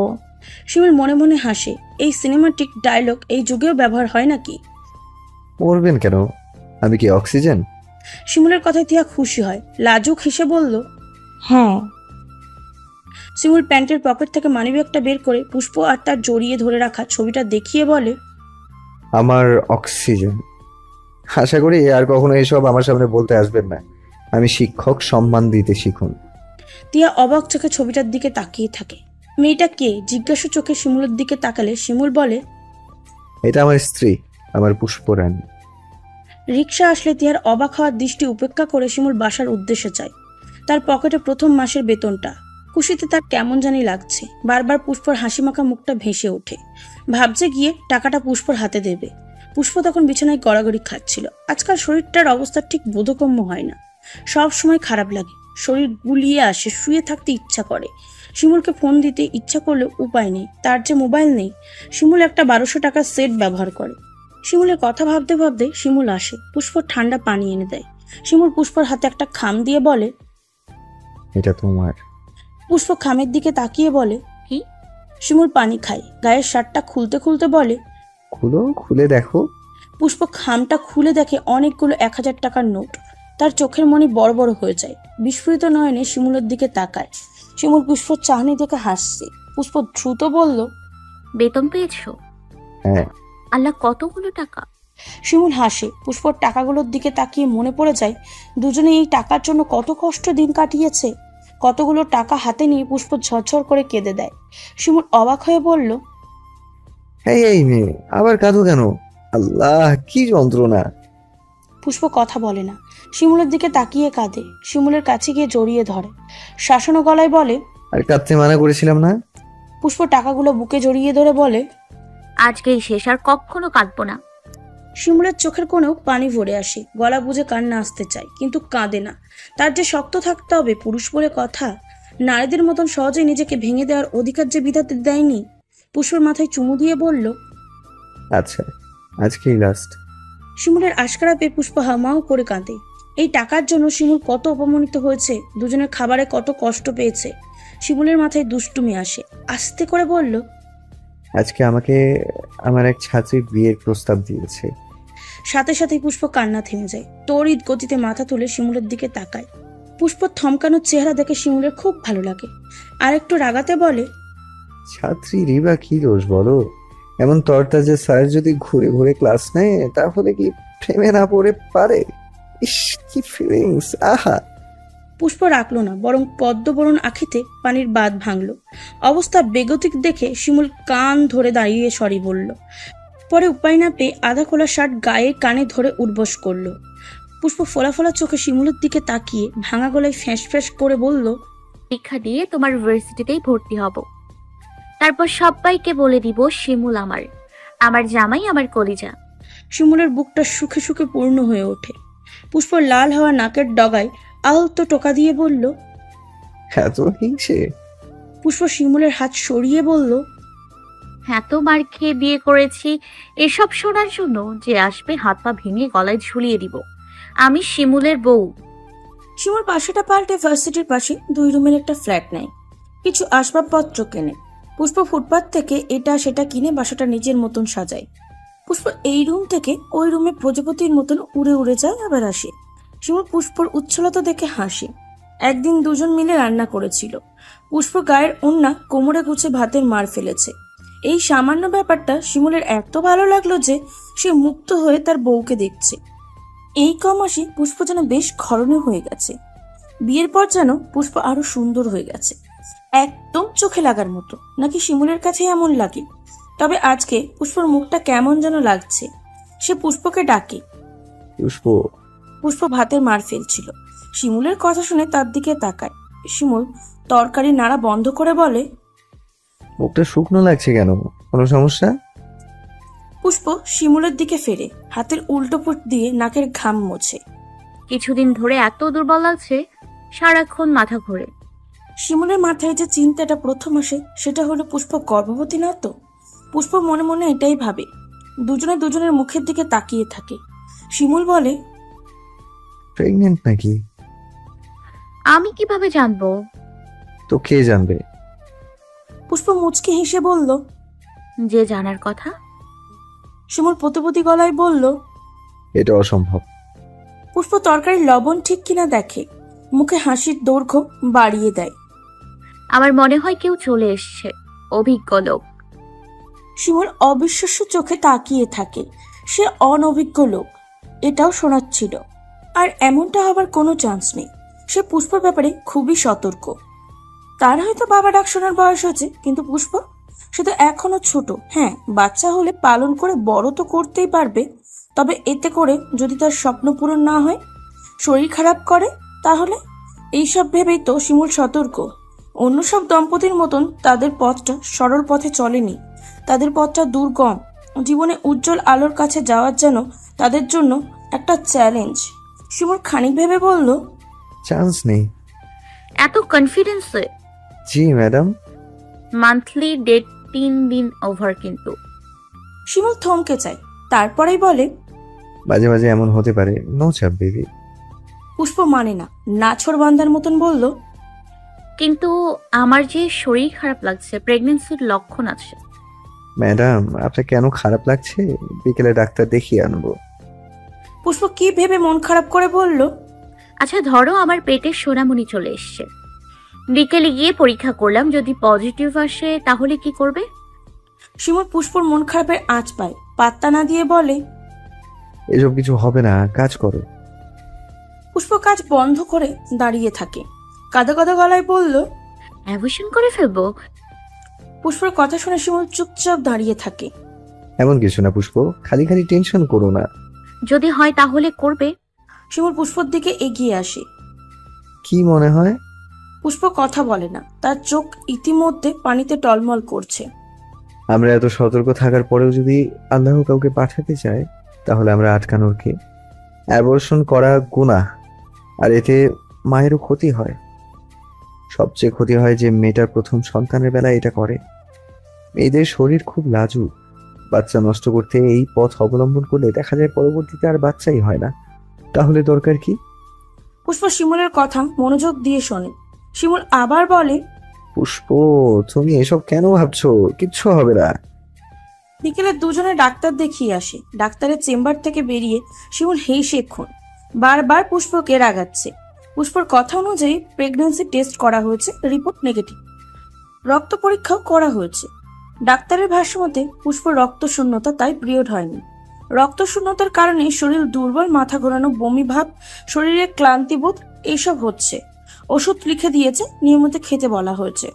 শিমুল মনে মনে হাসে। এই সিনেমাটিক ডায়লগ এই যুগেও ব্যবহার হয় নাকি? মরবেন কেন? আমি কি অক্সিজেন? শিমুলের কথায় তিয়া খুশি হয়, লাজুক হেসে বলল, হ্যাঁ। শিমুল প্যান্টের পকেট থেকে মানিব্যাগটা বের করে পুষ্প আর তার জড়িয়ে ধরে রাখা ছবিটা দেখিয়ে বলে, আমার অক্সিজেন। আশা করি আর কখনো এসব আমার সামনে বলতে আসবেন না। আমি শিক্ষক, সম্মান দিতে শিখুন। তিয়া অবাক চোখে ছবিটার দিকে তাকিয়ে থাকে। মেয়েটা কে জিজ্ঞাসা চোখে শিমুলের দিকে তাকালে শিমুল বলে, এটা আমার স্ত্রী, আমার পুষ্পরানী। রিক্সা আসলে তিয়ার অবাক হওয়ার দৃষ্টি উপেক্ষা করে শিমুল বাসার উদ্দেশ্যে যায়। তার পকেটে প্রথম মাসের বেতনটা। খুশিতে তার কেমন জানি লাগছে। বারবার পুষ্পর হাসিমাখা মুখটা ভেসে ওঠে। ভাবছে গিয়ে টাকাটা পুষ্পর হাতে দেবে। পুষ্প তখন বিছানায় গড়াগড়ি খাচ্ছিল। আজকাল শরীরটার অবস্থা ঠিক বোধগম্য হয় না, সব সময় খারাপ লাগে, শরীর গুলিয়ে আসে, শুয়ে থাকতে ইচ্ছা করে। শিমুলকে ফোন দিতে ইচ্ছা করলেও উপায় নেই, তার যে মোবাইল নেই। শিমুল একটা 1200 টাকার সেট ব্যবহার করে। শিমুলের কথা ভাবতে ভাবতে শিমুল আসে, পুষ্প ঠান্ডা পানি এনে দেয়। শিমুল পুষ্পর হাতে একটা খাম দিয়ে বলে, এটা তোমার। পুষ্প খামের দিকে তাকিয়ে বলে, কি? শিমুল পানি খায়। গায়ের শার্টটা খুলতে খুলতে বলে, খুলো, খুলে দেখো। পুষ্প খামটা খুলে দেখে অনেকগুলো 1000 টাকার নোট। তার চোখের মনি বড় বড় হয়ে যায়। বিস্ফোরিত নয়নে শিমুলের দিকে তাকায়। শিমুল পুষ্পর চাহনি দেখে হাসছে। পুষ্প দ্রুত বলল, বেতন পেয়েছো? হ্যাঁ। আল্লাহ, কতগুলো টাকা! শিমুল হাসে। পুষ্পর টাকাগুলোর দিকে তাকিয়ে মনে পড়ে যায় দুজনে এই টাকার জন্য কত কষ্ট দিন কাটিয়েছে। কতগুলো টাকা হাতে নিয়ে পুষ্প ঝরঝর করে কেঁদে দেয়। শিমুল অবাক হয়ে বলল, এই মেয়ে আবার কাঁদো কেন? আল্লাহ, কি যন্ত্রণা! পুষ্প কথা বলে না, শিমুলের দিকে তাকিয়ে কাঁদে। শিমুলের কাছে গিয়ে জড়িয়ে ধরে, শাসানো গলায় বলে, আর কাঁদতে মানা করেছিলাম না? পুষ্প টাকাগুলো বুকে জড়িয়ে ধরে বলে, আজকেই শেষ, আর কখনো কাঁদবো না। শিমুলের চোখের কোণেও পানি ভরে আসে। গলা বুঝে কান্না আসতে চায়, কিন্তু কাঁদে না। তার যে শক্ত থাকতে হবে, পুরুষ বলে কথা। নারীদের মতন সহজে নিজেকে ভেঙে দেওয়ার অধিকার যে বিধাতা দেয়নি। পুষ্পর মাথায় চুমু দিয়ে বলল, আচ্ছা, আজকেই লাস্ট। শিমুলের আশকারা পেয়ে পুষ্প হামাও করে কাঁদে। এই টাকার জন্য শিমুল কত অপমানিত হয়েছে, দুজনের খাবারে কত কষ্ট পেয়েছে। শিমুলের মাথায় দুষ্টুমি আসে। আস্তে করে বলল, আজকে আমাকে আমার এক ছাত্রীর বিয়ের প্রস্তাব দিয়েছে। সাথে সাথেই পুষ্প কান্না থেমে যায়। তড়িৎ গতিতে মাথা তুলে শিমুলের দিকে তাকায়। পুষ্প থমকানোর চেহারা দেখে শিমুলের খুব ভালো লাগে। আর একটু রাগাতে বলে, ছাত্রী রিবা কি দোষ বলো? এমন তরতাজা স্যার যদি ঘুরে ঘুরে ক্লাস নেয়, তাহলে কি প্রেমে না পড়ে পারে? ইস, কি ফিলিংস! আহা! পুষ্প রাখলো না, বরং পদ্মবরণ আখিতে পানির বাঁধ ভাঙল। অবস্থা বেগতিক দেখে শিমুল কান ধরে দাঁড়িয়ে সরি বলল। পরে উপায় না পেয়ে আধা খোলা শার্ট গায়ে কানে ধরে উঠবস করলো। পুষ্প ফোলা ফোলা চোখে শিমুলের দিকে তাকিয়ে ভাঙা গলায় ফ্যাঁস ফ্যাঁস করে বলল, পরীক্ষা দিয়ে তোমার ইউনিভার্সিটিতেই ভর্তি হব। তারপর সবাইকে বলে দিব শিমুল আমার জামাই, আমার কলিজা। শিমুলের বুকটা সুখে সুখে পূর্ণ হয়ে ওঠে। পুষ্প লাল হওয়া নাকের ডগায় আলতো টোকা দিয়ে বলল, এত হিংসে? পুষ্প শিমুলের হাত সরিয়ে বলল, হ্যাঁ, তো মার খেয়ে বিয়ে করেছি এসব শোনার জন্য? যে আসবে হাত পা ভেঙে গলায় ঝুলিয়ে দিব। আমি শিমুলের বউ। শিমুল পাশেটা পাল্টে ভার্সিটির পাশে 2 রুমের একটা ফ্ল্যাট নেয়। কিছু আসবাবপত্র কেনে। পুষ্প ফুটপাত থেকে এটা সেটা কিনে বাসাটা নিজের মতন সাজায়। পুষ্প এই রুম থেকে ওই রুমে প্রজাপতির মতন উড়ে উড়ে যায়, আবার আসে। শিমুল পুষ্পর উচ্ছলতা দেখে হাসে। একদিন দুজন মিলে রান্না করেছিল। পুষ্প গায়ের ওন্না কোমরে গুছে ভাতের মার ফেলেছে। এই সামান্য ব্যাপারটা শিমুলের এত ভালো লাগলো যে সে মুক্ত হয়ে তার বউকে দেখছে। এই কমাসে পুষ্প যেন বেশ ঘরণীয় হয়ে গেছে। বিয়ের পর যেন পুষ্প আরো সুন্দর হয়ে গেছে, একদম চোখে লাগার মতো। নাকি শিমুলের কাছে এমন লাগে? তবে আজকে পুষ্পর মুখটা কেমন যেন লাগছে। সে পুষ্পকে ডাকে। পুষ্প। পুষ্প ভাতের মার ফেলছিল। শিমুলের কথা শুনে তার দিকে তাকায়। শিমুল তরকারি নাড়া বন্ধ করে বলে, মুখটা শুকনো লাগছে কেন? কোনো সমস্যা? পুষ্প শিমুলের দিকে ফেরে হাতের উল্টো পিঠ দিয়ে নাকের ঘাম মোছে। কিছুদিন ধরে এত দুর্বল লাগছে, সারাক্ষণ মাথা ঘোরে। শিমুলের মাথায় যে চিন্তাটা প্রথম আসে সেটা হলো পুষ্প গর্ভবতী না তো। পুষ্প মনে মনে এটাই ভাবে। দুজনে দুজনের মুখের দিকে তাকিয়ে থাকে। শিমুল বলে, প্রেগনেন্ট নাকি? আমি কিভাবে জানবো? তো কে জানবে? পুষ্প মুচকে হেসে বলল, যে জানার কথা। শিমুল প্রতিপতি গলায় বলল, এটা অসম্ভব। পুষ্প তরকারির লবণ ঠিক কিনা দেখে, মুখে হাসির দৈর্ঘ্য বাড়িয়ে দেয়। আমার মনে হয় কেউ চলে এসছে, অভিজ্ঞ লোক। শিমুল অবিশ্বাস্য চোখে তাকিয়ে থাকে। সে অনভিজ্ঞ লোক, এটাও শোনাচ্ছিল। আর এমনটা হবার কোনো চান্স নেই। সে পুষ্পর ব্যাপারে খুবই সতর্ক। তার হয়তো বাবা ডাক শোনার বয়স হয়েছে, কিন্তু পুষ্প সে তো এখনো ছোট। হ্যাঁ, বাচ্চা হলে পালন করে বড় তো করতেই পারবে, তবে এতে করে যদি তার স্বপ্ন পূরণ না হয়, শরীর খারাপ করে, তাহলে এইসব ভেবেই তো শিমুল সতর্ক। অন্য সব দম্পতির মতন তাদের পথটা সরল পথে চলেনি। তাদের পথটা দুর্গম। জীবনে উজ্জ্বল আলোর কাছে যাওয়ার যেন তাদের জন্য একটা চ্যালেঞ্জ। শিমুল খানিক ভেবে বলল, চান্স নেই। এত কনফিডেন্সে? জি ম্যাডাম। মান্থলি ডেট 3 দিন ওভার কিন্তু। শিমুল থমকে যায়, তারপরেই বলে, মাঝে মাঝে এমন হতে পারে, নো চাপ বেবি। পুষ্প মানে না, নাছর বান্দার মতন বলল, কিন্তু আমার যে শরীর খারাপ লাগছে, প্রেগনেন্সির লক্ষণ আছে। ম্যাডাম, আপনার কেন খারাপ লাগছে? বিকেলে ডাক্তার দেখিয়ে আনবো। পুষ্প কি ভেবে মন খারাপ করে বলল, আচ্ছা ধরো আমার পেটে সোনামণি চলে এসছে, বিকেলে গিয়ে পরীক্ষা করলাম, যদি পজিটিভ আসে তাহলে কি করবে? শিমুল পুষ্পর মন খারাপের আঁচ পায়, পাত্তা না দিয়ে বলে, এসব কিছু হবে না, কাজ করো। পুষ্প কাজ বন্ধ করে দাঁড়িয়ে থাকে। কাদা কাদা গলায় বলল, অ্যাবর্শন করে ফেলবো? পুষ্পর কথা শুনে শিমুল চুপচাপ দাঁড়িয়ে থাকে। এমন কিছু না পুষ্প, খালি খালি টেনশন করো না। যদি হয় তাহলে করবে? শিমুল পুষ্পর দিকে এগিয়ে আসে। কি মনে হয়? পুষ্প কথা বলে না, তার চোখ ইতিমধ্যে পানিতে টলমল করছে। আমরা এত সতর্ক থাকার পরেও যদি আল্লাহ কাউকে পাঠাতে চায়, তাহলে আমরা আটকানোর কে? অ্যাবর্শন করা গুনাহ, আর এতে মায়েরও ক্ষতি হয়। সবচেয়ে ক্ষতি হয় যে মেয়েটার প্রথম সন্তানের বেলায় এটা করে। মেয়েদের শরীর খুব লাজুক। বাচ্চা নষ্ট করতে এই পথ অবলম্বন করলে দেখা যায় পরবর্তীতে আর বাচ্চাই হয় না। তাহলে দরকার কি? পুষ্প শিমুলের কথা মনোযোগ দিয়ে শোনে। শিমুল আবার বলে, পুষ্প, তুমি এসব কেন ভাবছো? কিচ্ছু হবে না। বিকেলে দুজনে ডাক্তার দেখিয়ে আসে। ডাক্তারের চেম্বার থেকে বেরিয়ে শিমুল হেসে খুন বারবার পুষ্পকে রাগাচ্ছে। পুষ্পর কথা অনুযায়ী প্রেগন্যান্সি টেস্ট করা হয়েছে, রিপোর্ট নেগেটিভ। রক্ত পরীক্ষাও করা হয়েছে। ডাক্তারের ভাষ্য মতে পুষ্প রক্ত শূন্যতা, তাই পিরিয়ড হয়নি। রক্ত শূন্যতার কারণে শরীর দুর্বল, মাথা ঘোরানো, বমি ভাব, শরীরে ক্লান্তিবোধ এইসব হচ্ছে। ওষুধ লিখে দিয়েছে, নিয়মিত খেতে বলা হয়েছে।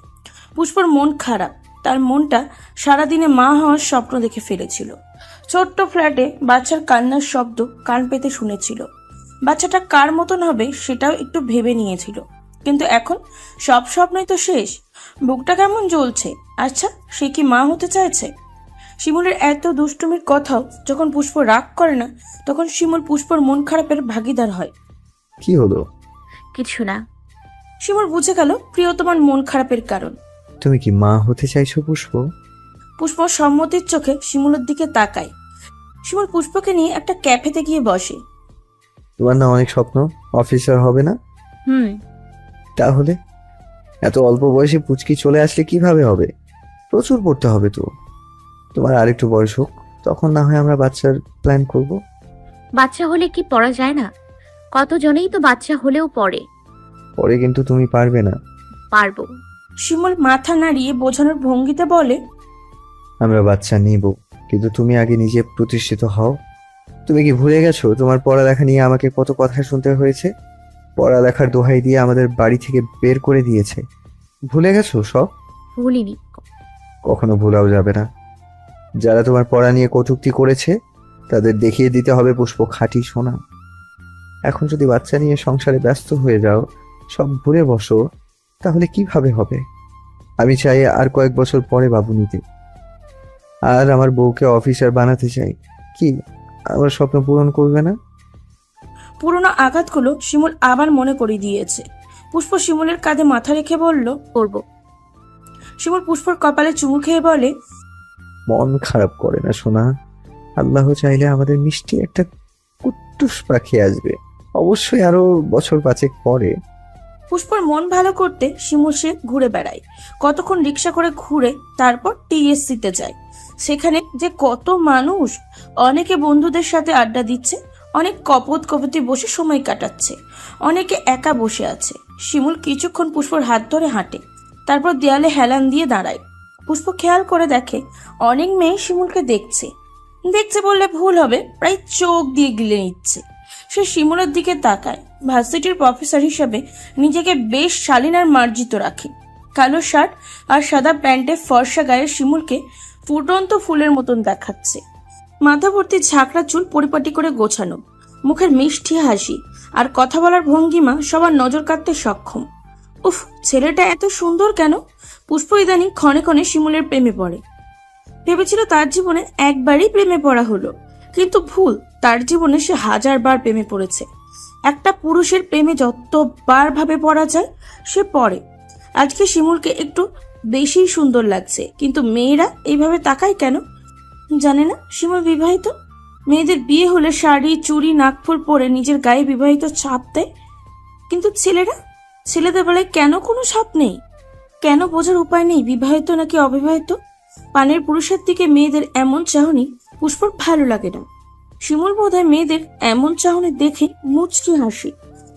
পুষ্পর মন খারাপ। তার মনটা সারাদিনে মা হওয়ার স্বপ্ন দেখে ফেলেছিল। ছোট্ট ফ্ল্যাটে বাচ্চার কান্নার শব্দ কান পেতে শুনেছিল। বাচ্চাটা কার মতন হবে সেটাও একটু ভেবে নিয়েছিল। কিন্তু এখন সব স্বপ্নই তো শেষ। বুকটা কেমন জ্বলছে। আচ্ছা, সে কি মা হতে চাইছে? শিমুলের এত দুষ্টুমির কথাও যখন পুষ্প রাগ করে না, তখন শিমুল পুষ্পর মন খারাপের ভাগিদার হয়। কি হলো? কিছু না। শিমুল বুঝে গেল প্রিয়তমার মন খারাপের কারণ। তুমি কি মা হতে চাইছো পুষ্প? পুষ্প সম্মতির চোখে শিমুলের দিকে তাকায়। শিমুল পুষ্পকে নিয়ে একটা ক্যাফেতে গিয়ে বসে। তোমার না অনেক স্বপ্ন, অফিসার হবে না? তাহলে এত অল্প বয়সে পুচকি চলে আসলে কিভাবে হবে? প্রচুর পড়তে হবে তো। তোমার আরেকটু বয়স হোক, তখন না হয় আমরা বাচ্চার প্ল্যান করব। বাচ্চা হলে কি পড়া যায় না? কতজনেই তো বাচ্চা হলেও পড়ে। পরে কিন্তু তুমি পারবে না। পারবো। শিমুল মাথা নাড়িয়ে বোঝানোর ভঙ্গিতে বলে, আমরা বাচ্চা নিব, কিন্তু তুমি আগে নিজে প্রতিষ্ঠিত হও। তুমি কি ভুলে গেছো তোমার পড়ালেখা নিয়ে আমাকে কত কথা শুনতে হয়েছে? পড়ালেখার দোহাই দিয়ে আমাদের বাড়ি থেকে বের করে দিয়েছে। ভুলে গেছো সব? ভুলিনি। কখনো ভুলাও যাবে না। যারা তোমার পড়া নিয়ে কটূক্তি করেছে তাদের দেখিয়ে দিতে হবে পুষ্প খাঁটি সোনা। এখন যদি বাচ্চা নিয়ে সংসারে ব্যস্ত হয়ে যাও, সব ভুলে বসো, তাহলে কিভাবে হবে? আমি চাই আর কয়েক বছর পরে বাবু নিতে, আর আমার বউকে অফিসার বানাতে চাই। কি আমার স্বপ্ন পূরণ করবে না? পুরনো আঘাতগুলো শিমুল আবার মনে করিয়ে দিয়েছে। পুষ্প শিমুলের কাঁধে মাথা রেখে বলল, করব। শিমুল পুষ্পর কপালে চুমু খেয়ে বলে, মন খারাপ করে না সোনা। আল্লাহ চাইলে আমাদের মিষ্টি একটা কুট্টুস পাখি আসবে, অবশ্যই আরো বছর 5 পরে। পুষ্পর মন ভালো করতে শিমুল সে ঘুরে বেড়ায়। কতক্ষণ রিক্সা করে ঘুরে তারপর টিএসসিতে যায়। সেখানে যে কত মানুষ, অনেকে বন্ধুদের সাথে আড্ডা দিচ্ছে, অনেক কপতি বসে সময় কাটাচ্ছে, অনেকে একা বসে আছে। শিমুল কিছুক্ষণ পুষ্পর হাত ধরে হাঁটে, তারপর দেয়ালে হেলান দিয়ে দাঁড়ায়। পুষ্প খেয়াল করে দেখে অনেক মেয়ে শিমুলকে দেখছে বললে ভুল হবে, প্রায় চোখ দিয়ে গিলে নিচ্ছে। সে শিমুলের দিকে তাকায়। ভার্সিটির প্রফেসর হিসেবে নিজেকে বেশ শালীন আর মার্জিত রাখে। কালো শার্ট আর সাদা প্যান্টে ফর্সা গায়ে শিমুলকে ফুটন্ত ফুলের মতন দেখাচ্ছে। মাথা ভর্তি ঝাঁকড়া চুল পরিপাটি করে গোছানো, মুখের মিষ্টি হাসি আর কথা বলার ভঙ্গিমা সবার নজর কাটতে সক্ষম। উফ, ছেলেটা এত সুন্দর কেন? পুষ্প ইদানিং ক্ষণে ক্ষণে শিমুলের প্রেমে পড়ে। ভেবেছিল তার জীবনে একবারই প্রেমে পড়া হলো, কিন্তু ভুল। তার জীবনে সে 1000 বার প্রেমে পড়েছে। একটা পুরুষের প্রেমে যতবার ভাবে পড়া যায় সে পড়ে। আজকে শিমুলকে একটু বেশি সুন্দর লাগছে, কিন্তু মেয়েরা এইভাবে তাকায় কেন জানে না। শিমুল বিবাহিত। মেয়েদের বিয়ে হলে শাড়ি, চুড়ি, নাকফুল পরে নিজের গায়ে বিবাহিত ছাপ দেয়, কিন্তু ছেলেদের বেলায় কেন কোনো ছাপ নেই? কেন বোঝার উপায় নেই বিবাহিত নাকি অবিবাহিত? পানের পুরুষের দিকে মেয়েদের এমন চাহনি পুষ্পর ভালো লাগে না। শিমুল বোধহয় মেয়েদের এমন চাহনি দেখে মুচকি হাসি।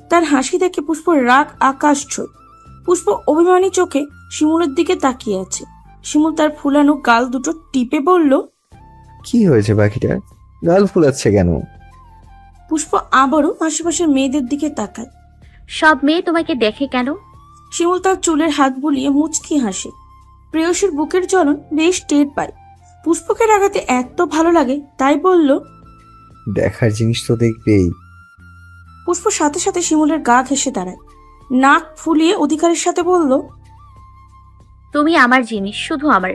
তার হাসি দেখে পুষ্পর রাগ আকাশ ছোঁয়। পুষ্প অভিমানী চোখে শিমুলের দিকে তাকিয়ে আছে। শিমুল তার ফুলানো গাল দুটো টিপে বলল, কি হয়েছে পাখিটা, গাল ফুলাচ্ছে কেন? পুষ্প আবারও আশেপাশের মেয়েদের দিকে তাকায়। সব মেয়ে তোমাকে দেখে কেন? শিমুল তার চুলের হাত বুলিয়ে মুচকি হাসে। প্রেয়সীর বুকের জ্বলন বেশ টের পায়। পুষ্পকে রাগাতে এত ভালো লাগে, তাই বলল, দেখার জিনিস তো দেখবেই। পুষ্প সাথে সাথে শিমুলের গা ঘেঁষে দাঁড়ায়, নাক ফুলিয়ে অধিকারের সাথে বলল, তুমি আমার জিনিস, শুধু আমার।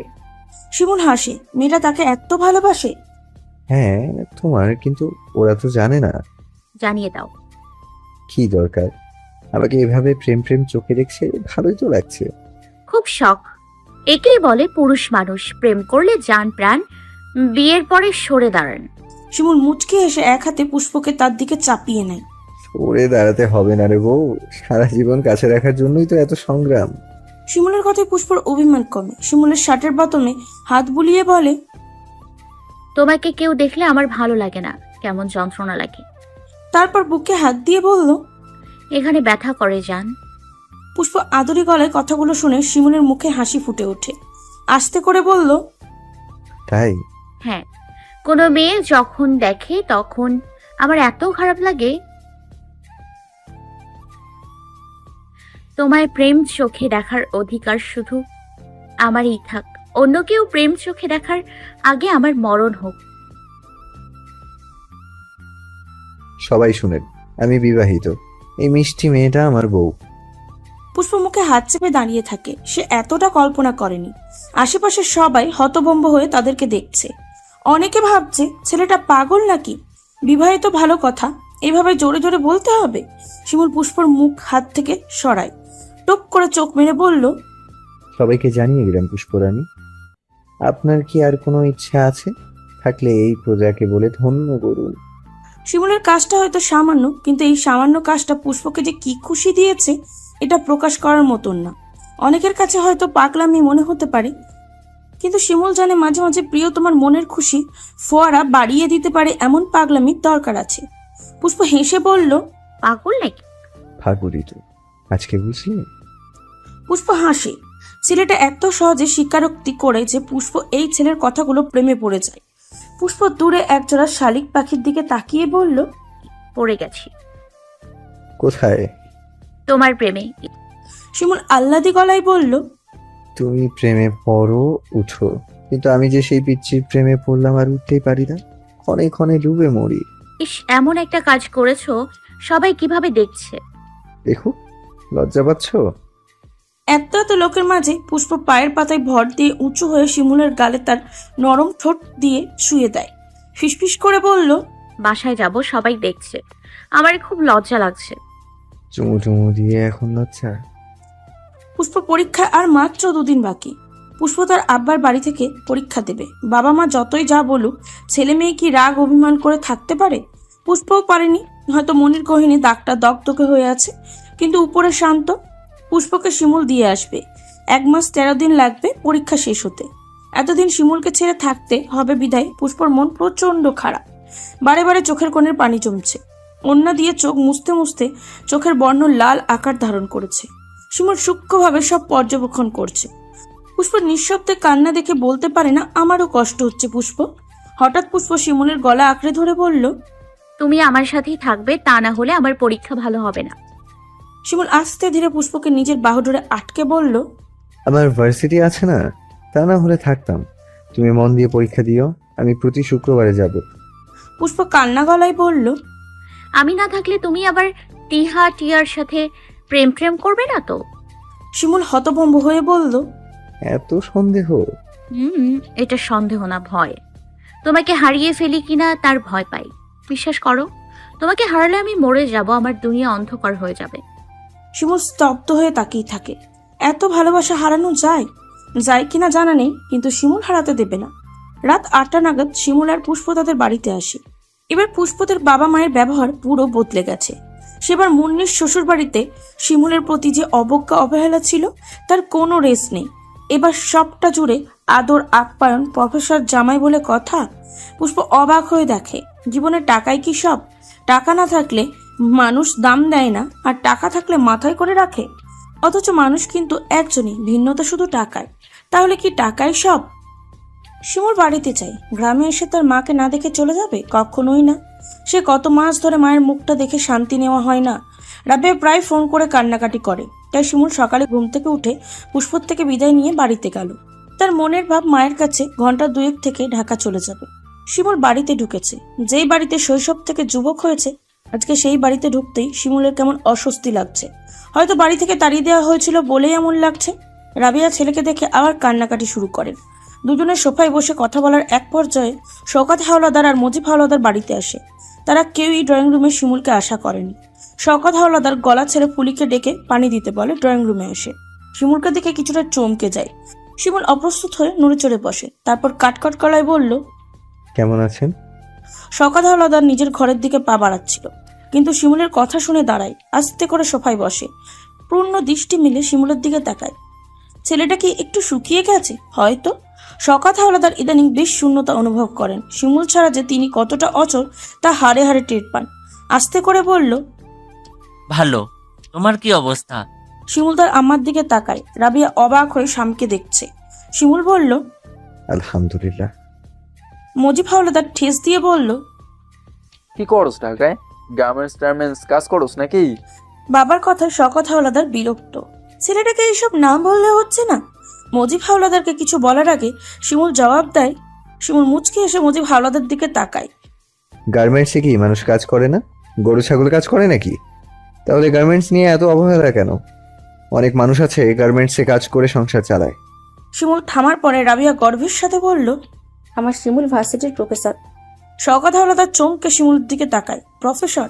শিমুল হাসে। মেয়েটা তাকে এত ভালোবাসে? হ্যাঁ তোমার, কিন্তু ওরা তো জানে না। জানিয়ে দাও। কি দরকার? আমাকে এভাবে প্রেম প্রেম চোখে দেখছে, ভালোই তো লাগছে। খুব শখ। একেই বলে পুরুষ মানুষ, প্রেম করলে জান প্রাণ, বিয়ের পরে সরে দাঁড়ান। শিমুল মুচকি হেসে এক হাতে পুষ্পকে তার দিকে চাপিয়ে নেয়। সরে দাঁড়াতে হবে না রে বউ, সারা জীবন কাছে রাখার জন্যই তো এত সংগ্রাম। শিমুলের কথায় পুষ্পর অভিমান কমে। শিমুলের শার্টের বাতমে হাত বুলিয়ে বলে, তোমাকে কেউ দেখলে আমার ভালো লাগে না, কেমন যন্ত্রণা লাগে। তারপর বুকে হাত দিয়ে বলল, এখানে ব্যথা করে জান। পুষ্প আদরি গলায় কথাগুলো শুনে শিমুলের মুখে হাসি ফুটে ওঠে। আস্তে করে বলল, তাই? হ্যাঁ, কোনো মেয়ে যখন দেখে তখন আমার এত খারাপ লাগে। তোমায় প্রেম চোখে দেখার অধিকার শুধু আমারই থাক, অন্য কেউ প্রেম চোখে দেখার আগে আমার মরণ হোক। সবাই শুনেন, আমি বিবাহিত। এই মিষ্টি মেয়েটা আমার বউ। পুষ্প মুখে হাত চেপে দাঁড়িয়ে থাকে। সে এতটা কল্পনা করেনি। আশেপাশে সবাই হতভম্ব হয়ে তাদেরকে দেখছে। অনেকে ভাবছে ছেলেটা পাগল নাকি। বিবাহিত ভালো কথা, এভাবে জোরে জোরে বলতে হবে? শিমুল পুষ্পর মুখ হাত থেকে সরায়, টুপ করে চোখ মেরে বলল, সবাইকে জানিয়ে দিলাম পুষ্পরানী। আপনার কি আর কোনো ইচ্ছা আছে? থাকলে এই প্রজাকে বলে ধন্য করুন। শিমুলের কাজটা হয়তো সামান্য, কিন্তু এই সামান্য কাজটা পুষ্পকে যে কি খুশি দিয়েছে এটা প্রকাশ করার মতন না। অনেকের কাছে হয়তো পাগলামি মনে হতে পারে, কিন্তু শিমুল জানে মাঝে মাঝে প্রিয় তোমার মনের খুশি ফোয়ারা বাড়িয়ে দিতে পারে, এমন পাগলামির দরকার আছে। পুষ্প হেসে বলল, পাগল নাকি? ফাগুরি তো। আজকে বুঝলি? পুষ্প হাসে। ছেলেটা এত সহজে স্বীকারোক্তি করে যে পুষ্প এই ছেলের কথাগুলো প্রেমে পড়ে যায়। পুষ্প দূরে একজোড়া শালিক পাখির দিকে তাকিয়ে বলল, পড়ে গেছি কোথায়? তোমার প্রেমে। শিমুল আহ্লাদি গলায় বলল, তুমি প্রেমে পড়ো, উঠো, কিন্তু আমি যে সেই পিচ্চির প্রেমে পড়লাম আর উঠতেই পারি না, ক্ষণে ক্ষণে ডুবে মরি। ইস, এমন একটা কাজ করেছো, সবাই কিভাবে দেখছে। দেখো, লজ্জা পাচ্ছ? এত এত লোকের মাঝে পুষ্প পায়ের পাতায় ভর দিয়ে উঁচু হয়ে শিমুলের গালে তার নরম ঠোঁট দিয়ে শুয়ে দেয়। ফিসফিস করে বলল, বাসায় যাব, সবাই দেখছে, আমার খুব লজ্জা লাগছে। চুমু চুমু দিয়ে এখন লজ্জা? পুষ্প পরীক্ষা আর মাত্র 2 দিন বাকি। পুষ্প তার আব্বার বাড়ি থেকে পরীক্ষা দেবে। বাবা মা যতই যা বলুক, ছেলে মেয়ে কি রাগ অভিমান করে থাকতে পারে? পুষ্পও পারেনি। হয়তো মনির গহিনী দাগটা দগদগে হয়ে আছে, কিন্তু উপরে শান্ত। পুষ্পকে শিমুল দিয়ে আসবে। 1 মাস 13 দিন লাগবে পরীক্ষা শেষ হতে। এতদিন শিমুলকে ছেড়ে থাকতে হবে বিধায় পুষ্পর মন প্রচন্ড খারাপ। বারে বারে চোখের কোণের পানি জমছে। ওন্না দিয়ে চোখ মুছতে মুছতে চোখের বর্ণ লাল আকার ধারণ করেছে। শিমুল সূক্ষ্মভাবে সব পর্যবেক্ষণ করছে। পুষ্প নিঃশব্দে কান্না দেখে বলতে পারে না, আমারও কষ্ট হচ্ছে পুষ্প। হঠাৎ পুষ্প শিমুলের গলা আঁকড়ে ধরে বলল, তুমি আমার সাথেই থাকবে, তা না হলে আমার পরীক্ষা ভালো হবে না। শিমুল আস্তে ধীরে পুষ্পকে নিজের বাহু ধরে আটকে বলল, আমার ভার্সিটি আছে না, তা না হলে থাকতাম। তুমি মন দিয়ে পরীক্ষা দিও, আমি প্রতি শুক্রবারে যাব। পুষ্প কান্না গলায় বলল, আমি না থাকলে তুমি আবার টিয়ার সাথে প্রেম প্রেম করবে না তো? শিমুল হতভম্ব হয়ে বলল, এত সন্দেহ? এটা সন্দেহ না, ভয়। তোমাকে হারিয়ে ফেলি কিনা তার ভয় পাই। বিশ্বাস করো, তোমাকে হারালে আমি মরে যাব, আমার দুনিয়া অন্ধকার হয়ে যাবে। শিমুল স্তব্ধ হয়ে তাকিয়ে থাকে। এত ভালোবাসা হারানো যায়? যায় কিনা জানা নেই, কিন্তু শিমুল হারাতে দেবে না। রাত 8টা নাগাদ শিমুল আর পুষ্প তাদের বাড়িতে আসে। এবার পুষ্পদের বাবা মায়ের ব্যবহার পুরো বদলে গেছে। সেবার মুন্নির শ্বশুর বাড়িতে শিমুলের প্রতি যে অবজ্ঞা অবহেলা ছিল, তার কোনো রেস নেই। এবার সবটা জুড়ে আদর আপ্যায়ন, প্রফেসর জামাই বলে কথা। পুষ্প অবাক হয়ে দেখে, জীবনে টাকাই কি সব? টাকা না থাকলে মানুষ দাম দেয় না, আর টাকা থাকলে মাথায় করে রাখে। অথচ মানুষ কিন্তু একজনই, ভিন্নতা শুধু টাকায়। তাহলে কি টাকাই সব? শিমুল বাড়িতে চাই। গ্রামে এসে তার মাকে না দেখে চলে যাবে? কখনোই না। সে কত মাস ধরে মায়ের মুখটা দেখে শান্তি নেওয়া হয় না। রাবেয়া প্রায় ফোন করে কান্নাকাটি করে। তাই শিমুল সকালে ঘুম থেকে উঠে পুষ্পর থেকে বিদায় নিয়ে বাড়িতে গেল। তার মনের ভাব মায়ের কাছে ঘন্টা 2 থেকে ঢাকা চলে যাবে। শিমুল বাড়িতে ঢুকেছে। যেই বাড়িতে শৈশব থেকে যুবক হয়েছে, আজকে সেই বাড়িতে ঢুকতেই শিমুলের কেমন অস্বস্তি লাগছে। হয়তো বাড়ি থেকে তাড়িয়ে দেওয়া হয়েছিল বলেই এমন লাগছে। রাবেয়া ছেলেকে দেখে আবার কান্নাকাটি শুরু করেন। দুজনের সোফায় বসে কথা বলার এক পর্যায়ে শওকত হাওলাদার আর মজিব হাওলাদার বাড়িতে আসে। তারা কেউই ড্রয়িং রুমে শিমুলকে আশা করেনি। শওকত হাওলাদার গলা ছেড়ে ফুলিকে ডেকে পানি দিতে বলে ড্রয়িং রুমে এসে। শিমুলকে দেখে কিছুটা চমকে যায়। শিমুল অপ্রস্তুত হয়ে নড়ে চড়ে বসে। তারপর কাটকাট গলায় বলল, কেমন আছেন? শওকত হাওলাদার নিজের ঘরের দিকে পা বাড়াচ্ছিল, কিন্তু শিমুলের কথা শুনে দাঁড়ায়। আস্তে করে সোফায় বসে। পূর্ণ দৃষ্টি মিলে শিমুলের দিকে তাকায়। ছেলেটা কি একটু শুকিয়ে গেছে? হয়তো। শওকত হাওলাদার ইদানিং বেশ শূন্যতা অনুভব করেন। শিমুল ছাড়া যে তিনি কতটা অচল তা হাড়ে হাড়ে টের পান। আস্তে করে বলল, ভালো। তোমার কি অবস্থা? শিমুল তার আম্মার দিকে তাকায়। রাবিয়া অবাক হয়ে শামকে দেখছে। শিমুল বলল, আলহামদুলিল্লাহ। মজিব হাওলাদার ঠেস দিয়ে বলল, কি করস ঢাকায়? গার্মেন্টস কাজ করস নাকি? বাবার কথায় শওকত হাওলাদার বিরক্ত। ছেলেটাকে এইসব না বললে হচ্ছে না। মজিব হাওলাদারকে কিছু বলার আগে শিমুল জবাব দেয়। শিমুল মুচকি এসে মজিব হাওলাদার দিকে তাকায়। গার্মেন্টসে কি মানুষ কাজ করে না? গরু ছাগল কাজ করে নাকি? তাহলে গার্মেন্টস নিয়ে এত অবহেলা কেন? অনেক মানুষ আছে গার্মেন্টসে কাজ করে সংসার চালায়। শিমুল থামার পরে রাবিয়া গর্বের সাথে বলল, আমার শিমুল ভার্সিটির প্রফেসর। শওকত হাওলাদার চমকে শিমুলের দিকে তাকায়। প্রফেসর?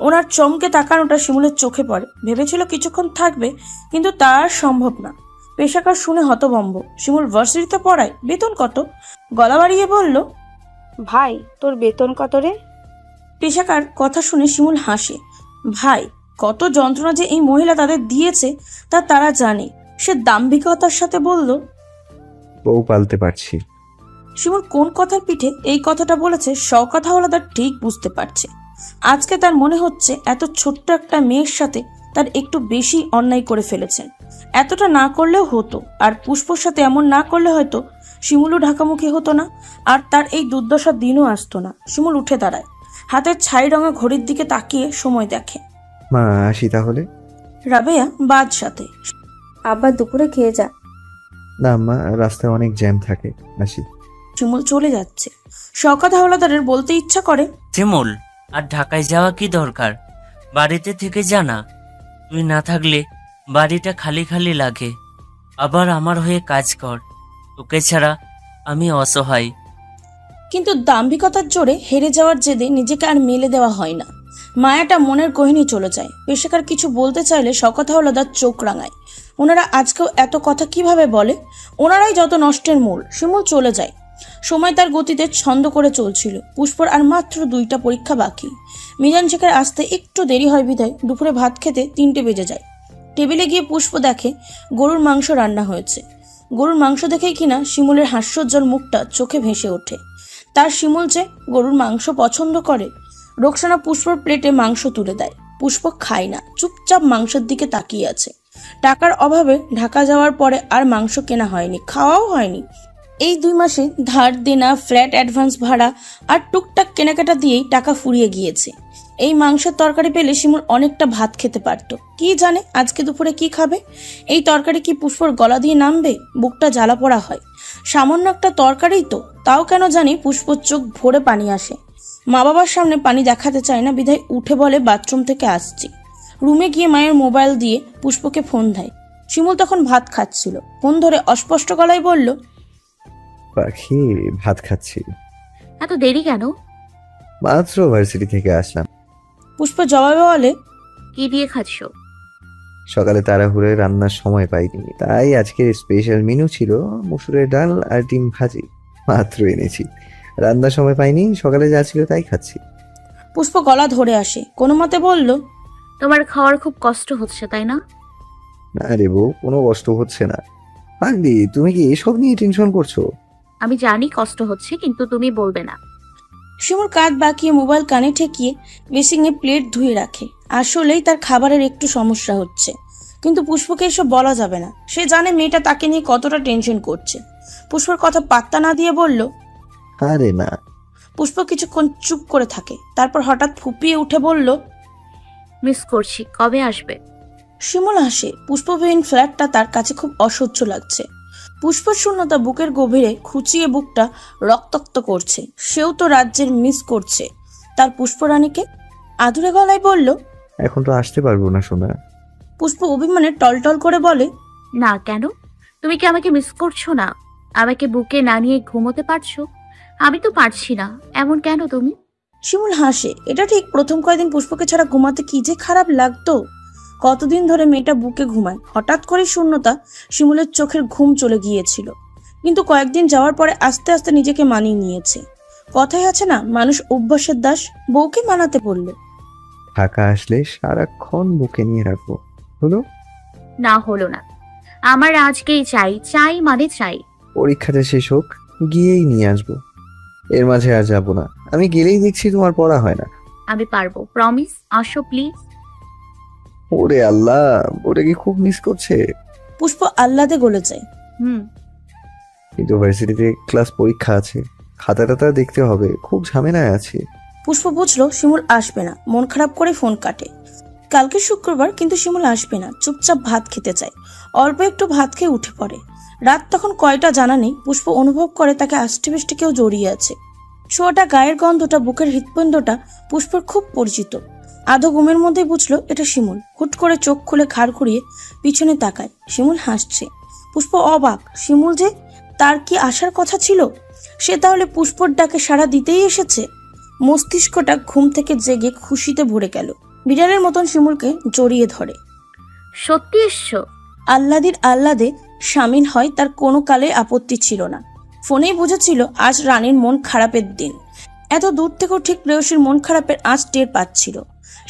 ওনার চমকে তাকানোটা শিমুলের চোখে পড়ে। ভেবেছিল কিছুক্ষণ থাকবে, কিন্তু তা আর সম্ভব না। পেশাকার শুনে হতভম্ব। শিমুল ভার্সিটিতে পড়ায়? বেতন কত? গলা বাড়িয়ে বলল, ভাই তোর বেতন কত রে? পেশাকার কথা শুনে শিমুল হাসে। ভাই, কত যন্ত্রণা যে এই মহিলা তাদের দিয়েছে তা তারা জানে। সে দাম্ভিকতার সাথে বলল, বউ পালতে পারছি। শিমুল কোন কথার পিঠে এই কথাটা বলেছে শওকত হাওলাদার ঠিক বুঝতে পারছে। আজকে তার মনে হচ্ছে এত ছোট্ট একটা মেয়ের সাথে তার একটু বেশি অন্যায় করে ফেলেছেন। এতটা না করলেও হতো, আর পুষ্পর সাথে এমন না করলে হয়তো শিমুলও ঢাকামুখী হতো না, আর তার এই দুর্দশার দিনও আসতো না। শিমুল উঠে দাঁড়ায়, হাতের ছাই রঙা ঘড়ির দিকে তাকিয়ে সময় দেখে। মা আসি তাহলে? রাবেয়া বাদ সাথে। আব্বা দুপুরে খেয়ে যা। না মা, রাস্তায় অনেক জ্যাম থাকে, আসি। শিমুল চলে যাচ্ছে। শওকত হাওলাদারের বলতে ইচ্ছা করে, শিমুল, আর ঢাকায় যাওয়া কি দরকার? বাড়িতে থেকে জানা, তুই না থাকলে বাড়িটা খালি খালি লাগে। আবার আমার হয়ে কাজ কর, তোকে ছাড়া আমি অসহায়। কিন্তু দাম্ভিকতার জোরে হেরে যাওয়ার জেদে নিজেকে আর মেলে দেওয়া হয় না। মায়াটা মনের গহিনী চলে যায়। পেশাকার কিছু বলতে চাইলে শওকত হাওলাদার চোখ রাঙায়। ওনারা আজকেও এত কথা কিভাবে বলে? ওনারাই যত নষ্টের মূল। শিমুল চলে যায়। সময় তার গতিতে ছন্দ করে চলছিল। পুষ্পর আর মাত্র 2টা পরীক্ষা বাকি। মিজান শেখের আসতে একটু দেরি হয় বিধায় দুপুরে ভাত খেতে 3টে বেজে যায়। টেবিলে গিয়ে পুষ্প দেখে গরুর মাংস রান্না হয়েছে। গরুর মাংস দেখেই কিনা শিমুলের হাস্যোজ্জ্বল মুখটা চোখে ভেসে ওঠে। তার শিমুল যে গরুর মাংস পছন্দ করে। রোকসানা পুষ্পর প্লেটে মাংস তুলে দেয়। পুষ্প খায় না, চুপচাপ মাংসের দিকে তাকিয়ে আছে। টাকার অভাবে ঢাকা যাওয়ার পরে আর মাংস কেনা হয়নি, খাওয়াও হয়নি। এই 2 মাসে ধার দেনা, ফ্ল্যাট অ্যাডভান্স ভাড়া আর টুকটাক কেনাকাটা দিয়েই টাকা ফুরিয়ে গিয়েছে। এই মাংসের তরকারি পেলে শিমুল অনেকটা ভাত খেতে পারত। কি জানে আজকে দুপুরে কি খাবে? এই তরকারি কি পুষ্পর গলা দিয়ে নামবে? বুকটা জ্বালা পোড়া হয়। সামান্য একটা তরকারিই তো, তাও কেন জানি পুষ্পর চোখ ভরে পানি আসে। মা বাবার সামনে পানি দেখাতে চায় না বিধায় উঠে বলে বাথরুম থেকে আসছি। রুমে গিয়ে মায়ের মোবাইল দিয়ে পুষ্পকে ফোন দেয়। শিমুল তখন ভাত খাচ্ছিল। ফোন ধরে অস্পষ্ট গলায় বলল, পাখি, ভাত খাচ্ছি। এত দেরি কেন? মাত্র ভার্সিটি থেকে আসলাম। পুষ্প জবাবে বলে, কি দিয়ে খাচ্ছ? সকালে তাড়াহুড়ে রান্নার সময় পাইনি, তাই আজকের স্পেশাল মেনু ছিল মসুরের ডাল আর ডিম ভাজি। মাত্র এনেছি, রান্নার সময় পাইনি, সকালে যা ছিল তাই খাচ্ছি। পুষ্প গলা ধরে আসে। কোনো মতে বলল, তোমার খাওয়ার খুব কষ্ট হচ্ছে তাই না? না রে বউ, কোনো কষ্ট হচ্ছে না। পাগলি, তুমি কি এসব নিয়ে টেনশন করছো? আমি জানি কষ্ট হচ্ছে, কিন্তু তুমি বলবে না। শিমুল কাঁধ বাঁকিয়ে মোবাইল কানে ঠেকিয়ে বেসিংয়ে প্লেট ধুয়ে রাখে। আসলেই তার খাবারের একটু সমস্যা হচ্ছে, কিন্তু পুষ্পকে এসব বলা যাবে না। সে জানে মেয়েটা তাকে নিয়ে কতটা টেনশন করছে। পুষ্পর কথা পাত্তা না দিয়ে বলল, আরে না। পুষ্প কিছুক্ষণ চুপ করে থাকে, তারপর হঠাৎ ফুপিয়ে উঠে বলল, মিস করছি, কবে আসবে? শিমুল হাসে। পুষ্পবিহীন ফ্ল্যাটটা তার কাছে খুব অসহ্য লাগছে। পুষ্পর শূন্যতা বুকের গভীরে খুঁচিয়ে বুকটা রক্তাক্ত করছে। সেও তো রাজ্যের মিস করছে তার পুষ্পরানীকে। আদুরে গলায় বলল, এখন তো আসতে পারবো না সোনা। পুষ্প অভিমানে টলটল করে বলে, না কেন? তুমি কি আমাকে মিস করছো না? আমাকে বুকে না নিয়ে ঘুমোতে পারছো? আমি তো পারছি না, এমন কেন তুমি? শিমুল হাসে। এটা ঠিক, প্রথম কয়েকদিন পুষ্পকে ছাড়া ঘুমাতে কি যে খারাপ লাগতো। কতদিন ধরে মেয়েটা বুকে ঘুমায়। হঠাৎ করে শূন্যতা শিমুলের চোখের ঘুম চলে গিয়েছিল, কিন্তু কয়েকদিন যাওয়ার পরে আস্তে আস্তে নিজেকে মানিয়ে নিয়েছে। কথাই আছে না, মানুষ অভ্যাসের দাস। বউকে মানাতে বলল, ঢাকা আসলে সারাক্ষণ বুকে নিয়ে রাখবো। হলো? না হলো না, আমার আজকেই চাই, চাই মানে চাই। পরীক্ষাটা শেষ হোক, গিয়েই নিয়ে আসবো। এর মাঝে আর যাবো না। আমি গেলেই দেখছি তোমার পড়া হয় না। আমি পারবো, প্রমিস। আসো প্লিজ। ওরে আল্লাহ, ওটা কি খুব মিস করছে? পুষ্প আহ্লাদে গলে যায়। কিন্তু ভার্সিটিতে ক্লাস পরীক্ষা আছে, খাতা টাতা দেখতে হবে, খুব ঝামেলায় আছে। পুষ্প বুঝলো শিমুল আসবে না, মন খারাপ করে ফোন কাটে। কালকে শুক্রবার, কিন্তু শিমুল আসবে না। চুপচাপ ভাত খেতে চায়। অল্প একটু ভাত খেয়ে উঠে পড়ে। রাত তখন কয়টা জানা নেই। পুষ্প অনুভব করে তাকে আষ্টেপৃষ্টে কেউ জড়িয়ে আছে। ছোঁয়াটা, গায়ের গন্ধটা, বুকের হৃৎপিণ্ডটা পুষ্পর খুব পরিচিত। আধো ঘুমের মধ্যে বুঝলো এটা শিমুল। হুট করে চোখ খুলে ঘাড় ঘুরিয়ে পিছনে তাকায়। শিমুল হাসছে। পুষ্প অবাক। শিমুল যে তার কি আসার কথা ছিল? সে তাহলে পুষ্পর ডাকে সাড়া দিতেই এসেছে? মস্তিষ্কটা ঘুম থেকে জেগে খুশিতে ভরে গেল। বিড়ালের মতন শিমুলকে জড়িয়ে ধরে। সত্যি এসছো? আহ্লাদির আহ্লাদে সামিল হয় তার কোনো কালে আপত্তি ছিল না। ফোনেই বুঝেছিল আজ রানীর মন খারাপের দিন। এত দূর থেকেও ঠিক প্রেয়সীর মন খারাপের আঁচ টের পাচ্ছিল।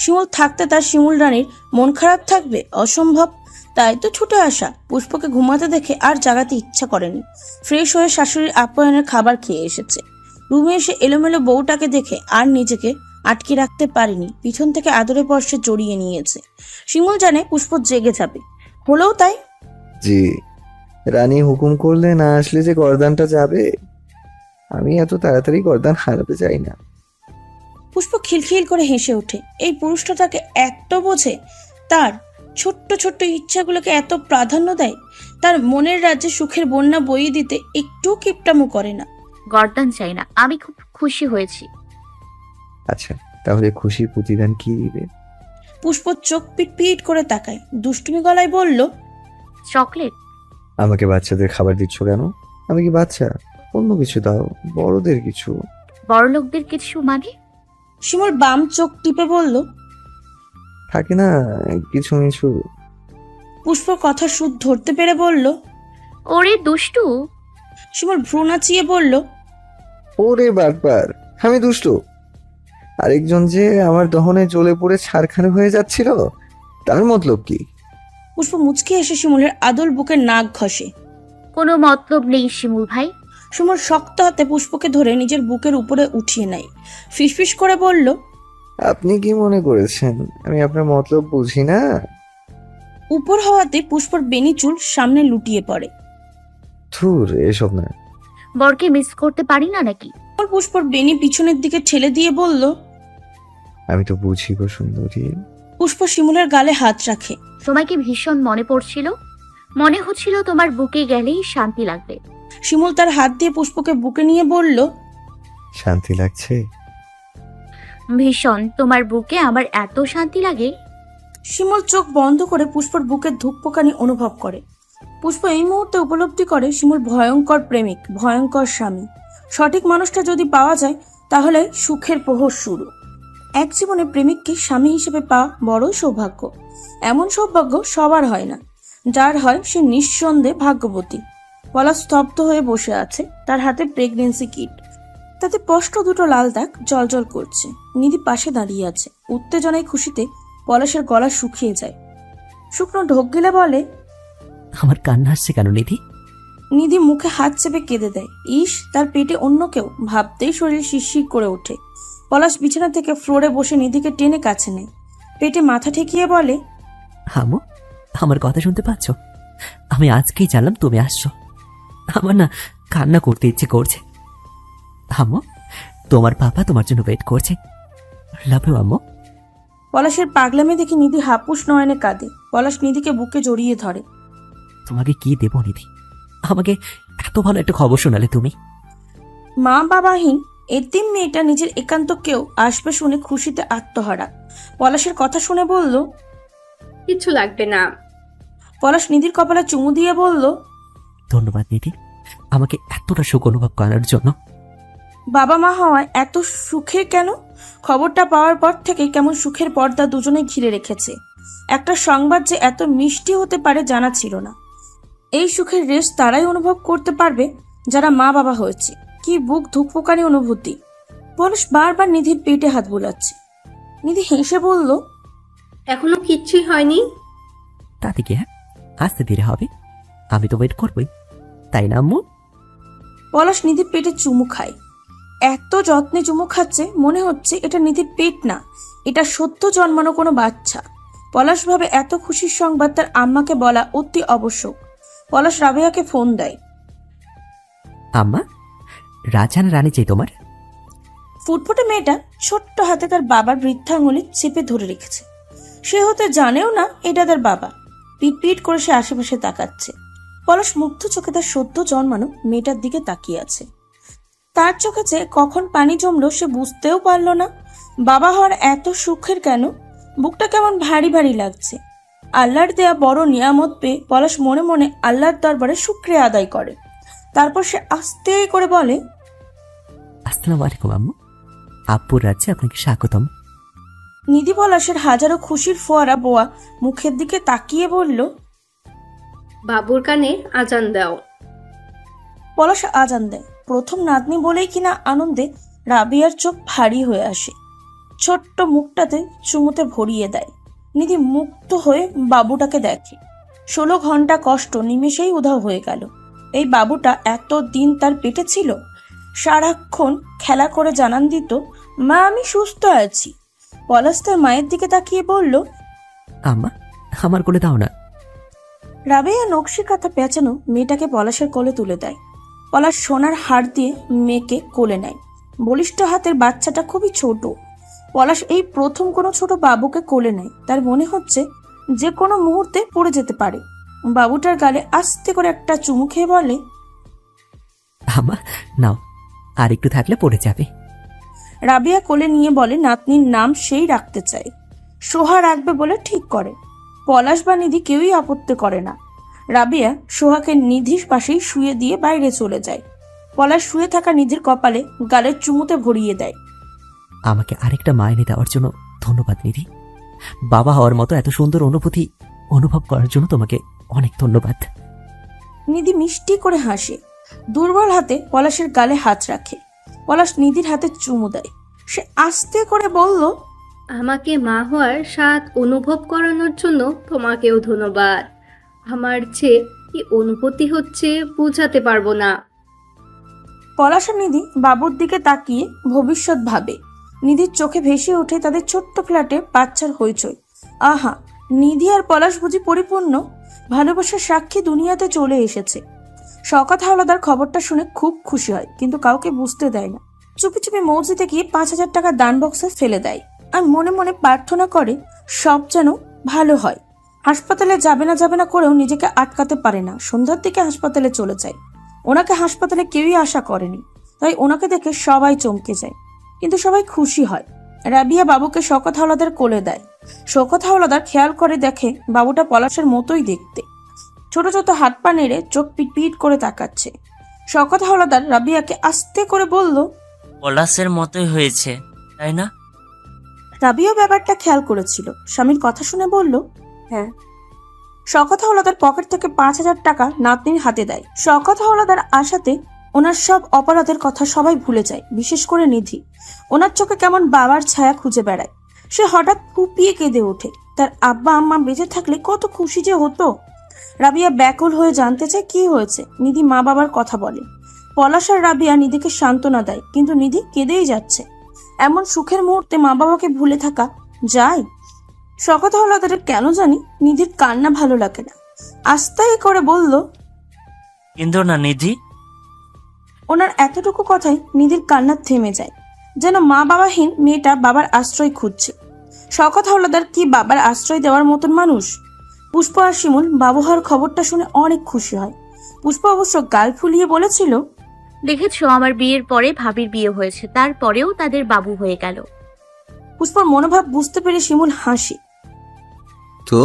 শিমুল থাকতে তার শিমুল রানীর মন খারাপ থাকবে? অসম্ভব। তাই তো ছুটে আসা। পুষ্পকে ঘুমাতে দেখে আর জাগাতে ইচ্ছা করেনি। ফ্রেশ হয়ে শাশুড়ির আপ্যায়নের খাবার খেয়ে এসেছে। রুমে এসে এলোমেলো বউটাকে দেখে আর নিজেকে আটকে রাখতে পারেনি, পিছন থেকে আদরে পর্ষে জড়িয়ে নিয়েছে। শিমুল জানে পুষ্প জেগে যাবে, হলেও তাই। জি, রানী হুকুম করলে না আসলে যে গর্দানটা যাবে, আমি এত তাড়াতাড়ি গর্দান হারাতে চাই না। পুষ্প খিলখিল করে হেসে ওঠে। এই পুরুষটা তাকে এত বোঝে, তার ছোট্ট ছোট্ট ইচ্ছাগুলোকে এত প্রাধান্য দেয়, তার মনের রাজ্যে সুখের বন্যা বইয়ে দিতে একটু কিপটামো করে না। গর্দান চাই না, আমি খুব খুশি হয়েছি। আচ্ছা, তাহলে খুশির প্রতিদান কি দিবে? পুষ্প চোখ পিট করে তাকায়, দুষ্টুমি গলায় বলল, চকলেট। আমাকে বাচ্চাদের খাবার দিচ্ছ কেন? আমি কি বাচ্চা? অন্য কিছু দাও, বড়দের কিছু। বড়লোকদের কিছু মানে? শিমুল বাম চোখ টিপে বলল, থাকে না কিছু মিছু। পুষ্প কথা সুদ ধরতে পেরে বলল, ওরে দুষ্টু। শিমুল ভ্রু নাচিয়ে বলল, ওরে বারবার আমি দুষ্ট? আরেকজন যে আমার দহনে জ্বলে পড়ে ছারখানে হয়ে যাচ্ছিল, তার মতলব কি? পুষ্প মুচকি এসে শিমুলের আদল বুকে নাক ঘষে। কোনো মতলব নেই শিমুল ভাই। শিমুল শক্ত হাতে পুষ্পকে ধরে নিজের বুকের উপরে উঠিয়ে নেয়, ফিসফিস করে বলল, আপনি কি মনে করেছেন আমি আপনার মতলব বুঝি না? উপর হওয়াতে পুষ্পর বেনি চুল সামনে লুটিয়ে পড়ে। ধুর, এসব না। বরকে মিস করতে পারি না নাকি? পুষ্পর বেনি পিছনের দিকে ঠেলে দিয়ে বলল, আমি তো বুঝি গো সুন্দরী। পুষ্প শিমুলের গালে হাত রাখে। তোমাকে ভীষণ মনে পড়ছিল, মনে হচ্ছিল তোমার বুকে গেলেই শান্তি লাগবে। শিমুল তার হাত দিয়ে পুষ্পকে বুকে নিয়ে বলল, শান্তি লাগছে? ভীষণ। তোমার বুকে আমার এত শান্তি লাগে। শিমুল চোখ বন্ধ করে পুষ্পর বুকের ধুকপোকানি অনুভব করে। পুষ্প এই মুহূর্তে উপলব্ধি করে শিমুল ভয়ঙ্কর প্রেমিক, ভয়ঙ্কর স্বামী। সঠিক মানুষটা যদি পাওয়া যায় তাহলে সুখের প্রহর শুরু। এক জীবনে প্রেমিককে স্বামী হিসেবে পাওয়া বড়ই সৌভাগ্য। এমন সৌভাগ্য সবার হয় না, যার হয় সে নিঃসন্দেহে ভাগ্যবতী। পলাশ স্তব্ধ হয়ে বসে আছে, তার হাতে প্রেগনেন্সি কিট, তাতে স্পষ্ট দুটো লাল দাগ জলজল করছে। নিধি পাশে দাঁড়িয়ে আছে, উত্তেজনায় খুশিতে পলাশের গলা শুকিয়ে যায়। শুকনো ঢোক গিলে বলে, আমার কান্না আসছে কেন নিধি? নিধি মুখে হাত চেপে কেঁদে দেয়। ইস, তার পেটে অন্য কেউ, ভাবতেই শরীর শিরশির করে ওঠে। পলাশ বিছানা থেকে ফ্লোরে বসে নিধিকে টেনে কাছে নেয়, পেটে মাথা ঠেকিয়ে বলে, হামু, আমার কথা শুনতে পাচ্ছ? আমি আজকেই জানলাম তুমি আসছো। আমার না কান্না করতে ইচ্ছে করছে। হামু, তোমার বাবা তোমার জন্য ওয়েট করছে। লাভ ইউ আম্মু। পলাশের পাগলামি দেখে নিধি হাপুস নয়নে কাঁদে। পলাশ নিধিকে বুকে জড়িয়ে ধরে। তোমাকে কি দেব নিধি? আমাকে এত ভালো একটা খবর শোনালে তুমি। মা বাবাহীন এতিম মেয়েটা নিজের একান্ত কেউ আসবে শুনে খুশিতে আত্মহারা। পলাশের কথা শুনে বলল, কিছু লাগবে না। পলাশ নিধির কপালে চুমু দিয়ে বলল, ধন্যবাদ নিধি, আমাকে এতটা সুখ অনুভব করার জন্য। বাবা মা হওয়ায় এত সুখের কেন? খবরটা পাওয়ার পর থেকে কেমন সুখের পর্দা দুজনে ঘিরে রেখেছে। একটা সংবাদ যে এত মিষ্টি হতে পারে জানা ছিল না। এই সুখের রেশ তারাই অনুভব করতে পারবে যারা মা বাবা হয়েছে। কি বুক ধুকপোকানি অনুভূতি। পলাশ বারবার নিধির পেটে হাত বুলাচ্ছে। নিধি হেসে বলল, এখনো কিচ্ছুই হয়নি। তাতে কি, হ্যাঁ, আসতে ধীরে হবে। আমি তো ওয়েট করবই, তাই না আম্মু? পলাশ নিধির পেটে চুমু খায়। এত যত্নে চুমু খাচ্ছে, মনে হচ্ছে এটা নিধির পেট না, এটা সদ্য জন্মানো কোনো বাচ্চা। পলাশ ভাবে এত খুশির সংবাদ তার আম্মাকে বলা অতি আবশ্যক। পলাশ রাবেয়াকে ফোন দেয়। আম্মা, রাজান রানী চাই তোমার। ফুটফুটে মেয়েটা ছোট্ট হাতে তার বাবার বৃদ্ধাঙ্গুলি চেপে ধরে রেখেছে। সে হতে জানেও না এটা তার বাবা। পিট পিট করে সে আশেপাশে তাকাচ্ছে। পলাশ মুগ্ধ চোখে তার সদ্য জন্মানো মেয়েটার দিকে তাকিয়ে আছে। তার চোখে যে কখন পানি জমলো সে বুঝতেও পারল না। বাবা হওয়ার এত সুখের কেন? বুকটা কেমন ভারী ভারী লাগছে। আল্লাহর দেয়া বড় নিয়ামত পেয়ে পলাশ মনে মনে আল্লাহর দরবারে শুকরিয়া আদায় করে। তারপর সে আস্তে করে বলে, আসসালামু আলাইকুম আম্মু, আব্বুর রাজ্যে আপনাকে স্বাগতম। নিধি পলাশের হাজারো খুশির ফোয়ারা বোয়া মুখের দিকে তাকিয়ে বলল, বাবুর কানে আজান দাও। পলাশ আজান দেয়। প্রথম নাতনি বলেই কিনা আনন্দে রাবিয়ার চোখ ভারী হয়ে আসে। ছোট্ট মুখটাতে চুমুতে ভরিয়ে দেয়। নিধি মুক্ত হয়ে বাবুটাকে দেখে। 16 ঘন্টা কষ্ট নিমেষেই উধাও হয়ে গেল। এই বাবুটা এত দিন তার পেটে ছিল। সারাক্ষণ খেলা করে জানান দিত মা, আমি সুস্থ আছি। পলাশ তার মায়ের দিকে তাকিয়ে বলল, আম্মা, আমার কোলে দাও না। রাবেয়া নকশি কাঁথা পেঁচানো মেয়েটাকে পলাশের কোলে তুলে দেয়। পলাশ সোনার হাড় দিয়ে মেয়েকে কোলে নেয়। বলিষ্ঠ হাতের বাচ্চাটা খুবই ছোট। পলাশ এই প্রথম কোনো ছোট বাবুকে কোলে নেয়। তার মনে হচ্ছে যে কোনো মুহূর্তে পড়ে যেতে পারে। বাবুটার গালে আস্তে করে একটা চুমু খেয়ে বলে, আম্মা নাও, আর একটু থাকলে পড়ে যাবে। রাবেয়া কোলে নিয়ে বলে নাতনির নাম সেই রাখতে চায়। সোহা রাখবে বলে ঠিক করে। পলাশ বা নিধি কেউই আপত্তি করে না। রাবেয়া সোহাকে নিধির পাশেই শুয়ে দিয়ে বাইরে চলে যায়। পলাশ শুয়ে থাকা নিধির কপালে গালের চুমুতে ভরিয়ে দেয়। আমাকে আরেকটা মা এনে দেওয়ার জন্য ধন্যবাদ নিধি। বাবা হওয়ার মতো এত সুন্দর অনুভূতি অনুভব করার জন্য তোমাকে অনেক ধন্যবাদ। নিধি মিষ্টি করে হাসে। দুর্বল হাতে পলাশের গালে হাত রাখে। পলাশ নিধির হাতে চুমু দেয়। সে আস্তে করে বলল, আমাকে মা হওয়ার স্বাদ অনুভব করানোর জন্য তোমাকেও ধন্যবাদ। আমার যে কি অনুভূতি হচ্ছে বোঝাতে পারবো না। পলাশ আর নিধি বাবুর দিকে তাকিয়ে ভবিষ্যৎ ভাবে। নিধির চোখে ভেসে ওঠে তাদের ছোট্ট ফ্ল্যাটে বাচ্চার হইচই। আহা, নিধি আর পলাশ বুঝি পরিপূর্ণ ভালোবাসার সাক্ষী দুনিয়াতে চলে এসেছে। শওকত হাওলাদার খবরটা শুনে খুব খুশি হয়, কিন্তু কাউকে বুঝতে দেয় না। চুপি চুপি মসজিদে গিয়ে 5,000 টাকা দান বক্সে ফেলে দেয় আর মনে মনে প্রার্থনা করে সব যেন ভালো হয়। হাসপাতালে যাবে না করেও নিজেকে আটকাতে পারে না। সন্ধ্যার দিকে হাসপাতালে চলে যায়। ওনাকে হাসপাতালে কেউই আশা করেনি, তাই ওনাকে দেখে সবাই চমকে যায়, কিন্তু সবাই খুশি হয়। রাবিয়া বাবুকে শওকত হাওলাদার কোলে দেয়। শওকত হাওলাদার খেয়াল করে দেখে বাবুটা পলাশের মতোই দেখতে। ছোট ছোট হাত পা নেড়ে চোখ পিটপিট করে তাকাচ্ছে। শওকত হাওলাদার রাবিয়াকে আস্তে করে বলল, পলাশের মতোই হয়েছে, তাই না? রাবিয়া ব্যাপারটা খেয়াল করেছিল। স্বামীর কথা শুনে বলল, হ্যাঁ। শওকত হাওলাদার পকেট থেকে 5,000 টাকা নাতনির হাতে দেয়। শওকত হাওলাদার আশাতে ওনার সব অপরাধের কথা সবাই ভুলে যায়, বিশেষ করে নিধি। ওনার চোখে কেমন বাবার ছায়া খুঁজে বেড়ায়। সে হঠাৎ ফুপিয়ে কেঁদে ওঠে। তার আব্বা আম্মা বেঁচে থাকলে কত খুশি যে হতো। রাবিয়া ব্যাকুল হয়ে জানতে চায় কি হয়েছে। নিধি মা বাবার কথা বলে। পলাশ আর রাবিয়া নিধিকে সান্ত্বনা দেয়, কিন্তু নিধি কেঁদেই যাচ্ছে। এমন সুখের মুহূর্তে মা বাবাকে ভুলে থাকা যায়? শওকত হাওলাদারের কেন জানি নিধির কান্না ভালো লাগে না। আস্তে করে বলল, কিন্তু না নিধি। ওনার এতটুকু কথাই নিধির কান্না থেমে যায়, যেন মা বাবাহীন মেয়েটা বাবার আশ্রয় খুঁজছে। শওকত হাওলাদার কি বাবার আশ্রয় দেওয়ার মতন মানুষ? পুষ্প আর শিমুল বাবু হওয়ার খবরটা শুনে অনেক খুশি হয়। পুষ্প অবশ্য গাল ফুলিয়ে বলেছিল, দেখেছো আমার বিয়ের পরে ভাবির বিয়ে হয়েছে, তারপরেও তাদের বাবু হয়ে গেল। পুষ্পর মনোভাব বুঝতে পেরে শিমুল হাসি। তো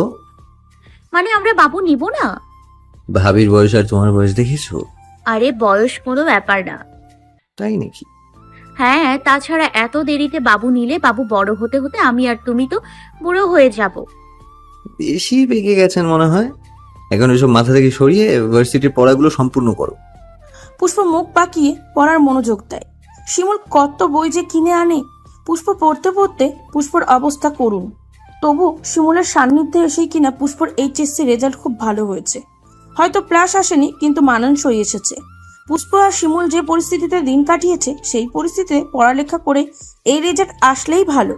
মানে আমরা বাবু নিব না? ভাবির বয়স আর তোমার বয়স দেখেছো? আরে বয়স কোনো ব্যাপার না। তাই নাকি? হ্যাঁ, তাছাড়া এত দেরিতে বাবু নিলে বাবু বড় হতে হতে আমি আর তুমি তো বুড়ো হয়ে যাব। বেশি পেকে গেছেন মনে হয়। এখন এসব মাথা থেকে সরিয়ে ভার্সিটির পড়াগুলো সম্পূর্ণ করো। পুষ্প মুখ পাকিয়ে পড়ার মনোযোগ দেয়। শিমুল কত বই যে কিনে আনে। পুষ্প পড়তে পড়তে পুষ্পর অবস্থা করুন। তবু শিমুলের সান্নিধ্যে এসেই কিনা পুষ্পর এইচএসসি রেজাল্ট খুব ভালো হয়েছে। হয়তো প্লাস আসেনি, কিন্তু মানানসই এসেছে। পুষ্প আর শিমুল যে পরিস্থিতিতে দিন কাটিয়েছে, সেই পরিস্থিতিতে পড়ালেখা করে এই রেজাল্ট আসলেই ভালো।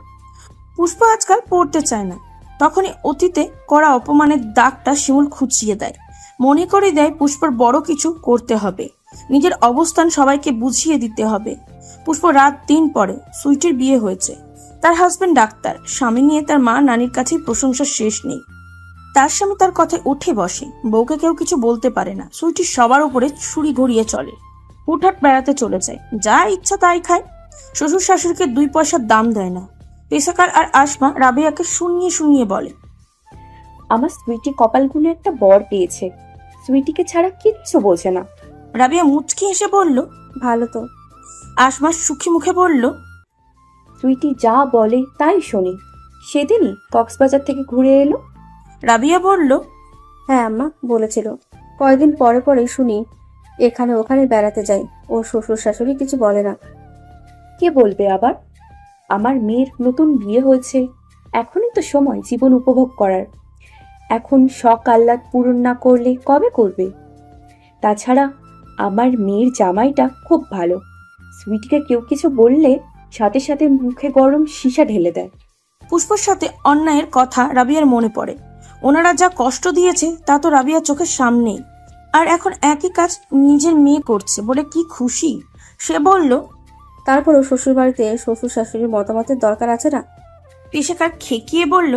পুষ্প আজকাল পড়তে চায় না। তখনই অতীতে করা অপমানের দাগটা শিমুল খুঁচিয়ে দেয়। মনে করে দেয় পুষ্পর বড় কিছু করতে হবে, নিজের অবস্থান সবাইকে বুঝিয়ে দিতে হবে। পুষ্প রাত 3 পরে। সুইটির বিয়ে হয়েছে। তার হাজবেন্ড ডাক্তার। স্বামী নিয়ে তার মা নানির কাছেই প্রশংসার শেষ নেই। তার স্বামী তার কথায় উঠে বসে। বউকে কেউ কিছু বলতে পারে না। সুইটি সবার উপরে ছুরি ঘুরিয়ে চলে। হুটহাট বেড়াতে চলে যায়, যা ইচ্ছা তাই খায়। শ্বশুর শাশুড়িকে 2 পয়সার দাম দেয় না। পেশাকার আর আসমা রাবিয়াকে শুনিয়ে শুনিয়ে বলে, আমার সুইটি কপালগুলো একটা বর পেয়েছে, সুইটিকে ছাড়া কিচ্ছু বোঝে না। রাবিয়া মুচকি হেসে বলল, ভালো তো। আসমা সুখী মুখে বলল, সুইটি যা বলে তাই শুনি। সেদিনই কক্সবাজার থেকে ঘুরে এলো। রাবিয়া বলল, হ্যাঁ আম্মা বলেছিল। কয়েকদিন পরে পরে শুনি এখানে ওখানে বেড়াতে যাই। ও শ্বশুর শাশুড়ি কিছু বলে না। কে বলবে আবার? আমার মেয়ের নতুন বিয়ে হয়েছে, এখনই তো সময় জীবন উপভোগ করার। এখন শখ আহ্লাদ পূরণ না করলে কবে করবে? তাছাড়া আমার মেয়ের জামাইটা খুব ভালো। সুইটিকে কেউ কিছু বললে সাথে সাথে মুখে গরম সীসা ঢেলে দেয়। পুষ্পর সাথে অন্যায়ের কথা রাবিয়ার মনে পড়ে। ওনারা যা কষ্ট দিয়েছে তা তো রাবিয়ার চোখের সামনেই, আর এখন একই কাজ নিজের মেয়ে করছে বলে কি খুশি। সে বলল, তারপরও শ্বশুর বাড়িতে শ্বশুর শাশুড়ির মতামতের দরকার আছে না? পেশাকার খেকিয়ে বলল,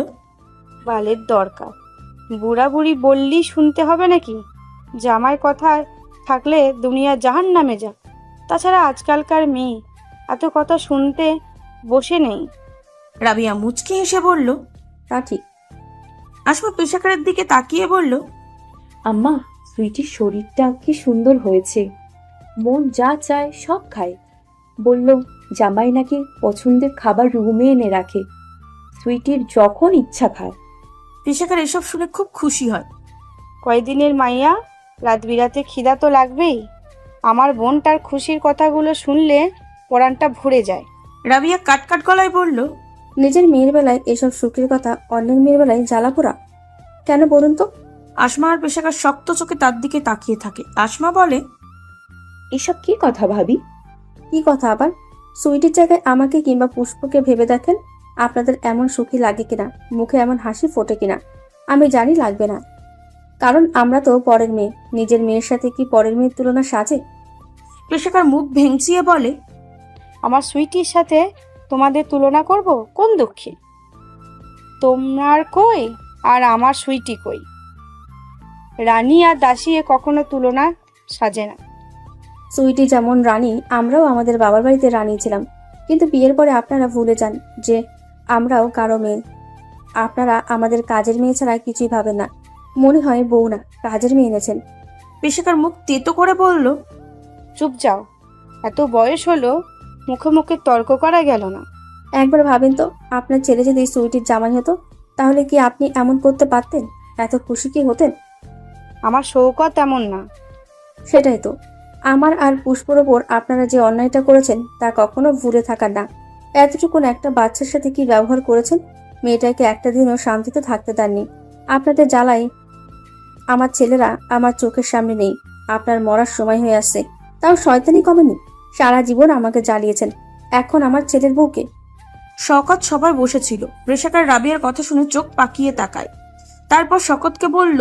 বালের দরকার, বুড়া বুড়ি বললি শুনতে হবে নাকি? জামাই কথায় থাকলে দুনিয়া জাহান নামে যা। তাছাড়া আজকালকার মেয়ে এত কথা শুনতে বসে নেই। রাবিয়া মুচকি হেসে বলল, তা ঠিক। আসমা পেশাকারের দিকে তাকিয়ে বলল, আম্মা, সুইটির শরীরটা কি সুন্দর হয়েছে, মন যা চায় সব খায়। বলল জামাই নাকি পছন্দের খাবার রুমে এনে রাখে, সুইটির যখন ইচ্ছা খায়। পেশাকার এসব শুনে খুব খুশি হয়। কয়দিনের মাইয়া, রাত বিরাতে খিদা তো লাগবেই। আমার বোনটার খুশির কথাগুলো শুনলে পরানটা ভরে যায়। রাবিয়া কাটকাট গলায় বলল, নিজের মেয়ের বেলায় এসব সুখের কথা অন্যের মেয়ের বেলায় জ্বালাপোড়া কেন বলুন তো? আসমা আর পেশাকার শক্ত চোখে তার দিকে তাকিয়ে থাকে। আসমা বলে, এসব কি কথা ভাবি? কি কথা আবার? সুইটির জায়গায় আমাকে কিংবা পুষ্পকে ভেবে দেখেন, আপনাদের এমন সুখী লাগে কিনা, মুখে এমন হাসি ফোটে কিনা। আমি জানি লাগবে না, কারণ আমরা তো পরের মেয়ে। নিজের মেয়ের সাথে কি পরের মেয়ের তুলনা সাজে? পেশাকার মুখ ভেঙচিয়ে বলে, আমার সুইটির সাথে তোমাদের তুলনা করব কোন দুঃখে? তোমার কই আর আমার সুইটি কই? রানী আর দাসী এ কখনো তুলনা সাজে না। সুইটি যেমন রানী, আমরাও আমাদের বাবার বাড়িতে রানী ছিলাম, কিন্তু বিয়ের পরে আপনারা ভুলে যান যে আমরাও কারো মেয়ে। আপনারা আমাদের কাজের মেয়ে ছাড়া কিছুই ভাবেন না, মনে হয় বউ না কাজের মেয়ে এনেছেন। পেশাকার মুখ তেতো করে বলল, চুপ যাও, এত বয়স হলো মুখে মুখে তর্ক করা গেল না। একবার ভাবেন তো, আপনার ছেলে যদি সুইটির জামাই হতো, তাহলে কি আপনি এমন করতে পারতেন? এত খুশি কি হতেন? আমার শৌকত এমন না। সেটাই তো, আমার আর পুষ্পর ওপর আপনারা যে অন্যায়টা করেছেন তা কখনো ভুলে থাকার না। এতটুকুন একটা বাচ্চার সাথে কি ব্যবহার করেছেন? মেয়েটাকে একটা দিনও শান্তিতে থাকতে দেননি। আপনাদের জ্বালাই আমার ছেলেরা আমার চোখের সামনে নেই। আপনার মরার সময় হয়ে আসছে, তাও শয়তানি কমেনি। সারা জীবন আমাকে জ্বালিয়েছেন, এখন আমার ছেলের বউকে। শওকত সবাই বসেছিল। পেশাকার রাবিয়ার কথা শুনে চোখ পাকিয়ে তাকায়। তারপর শওকতকে বলল,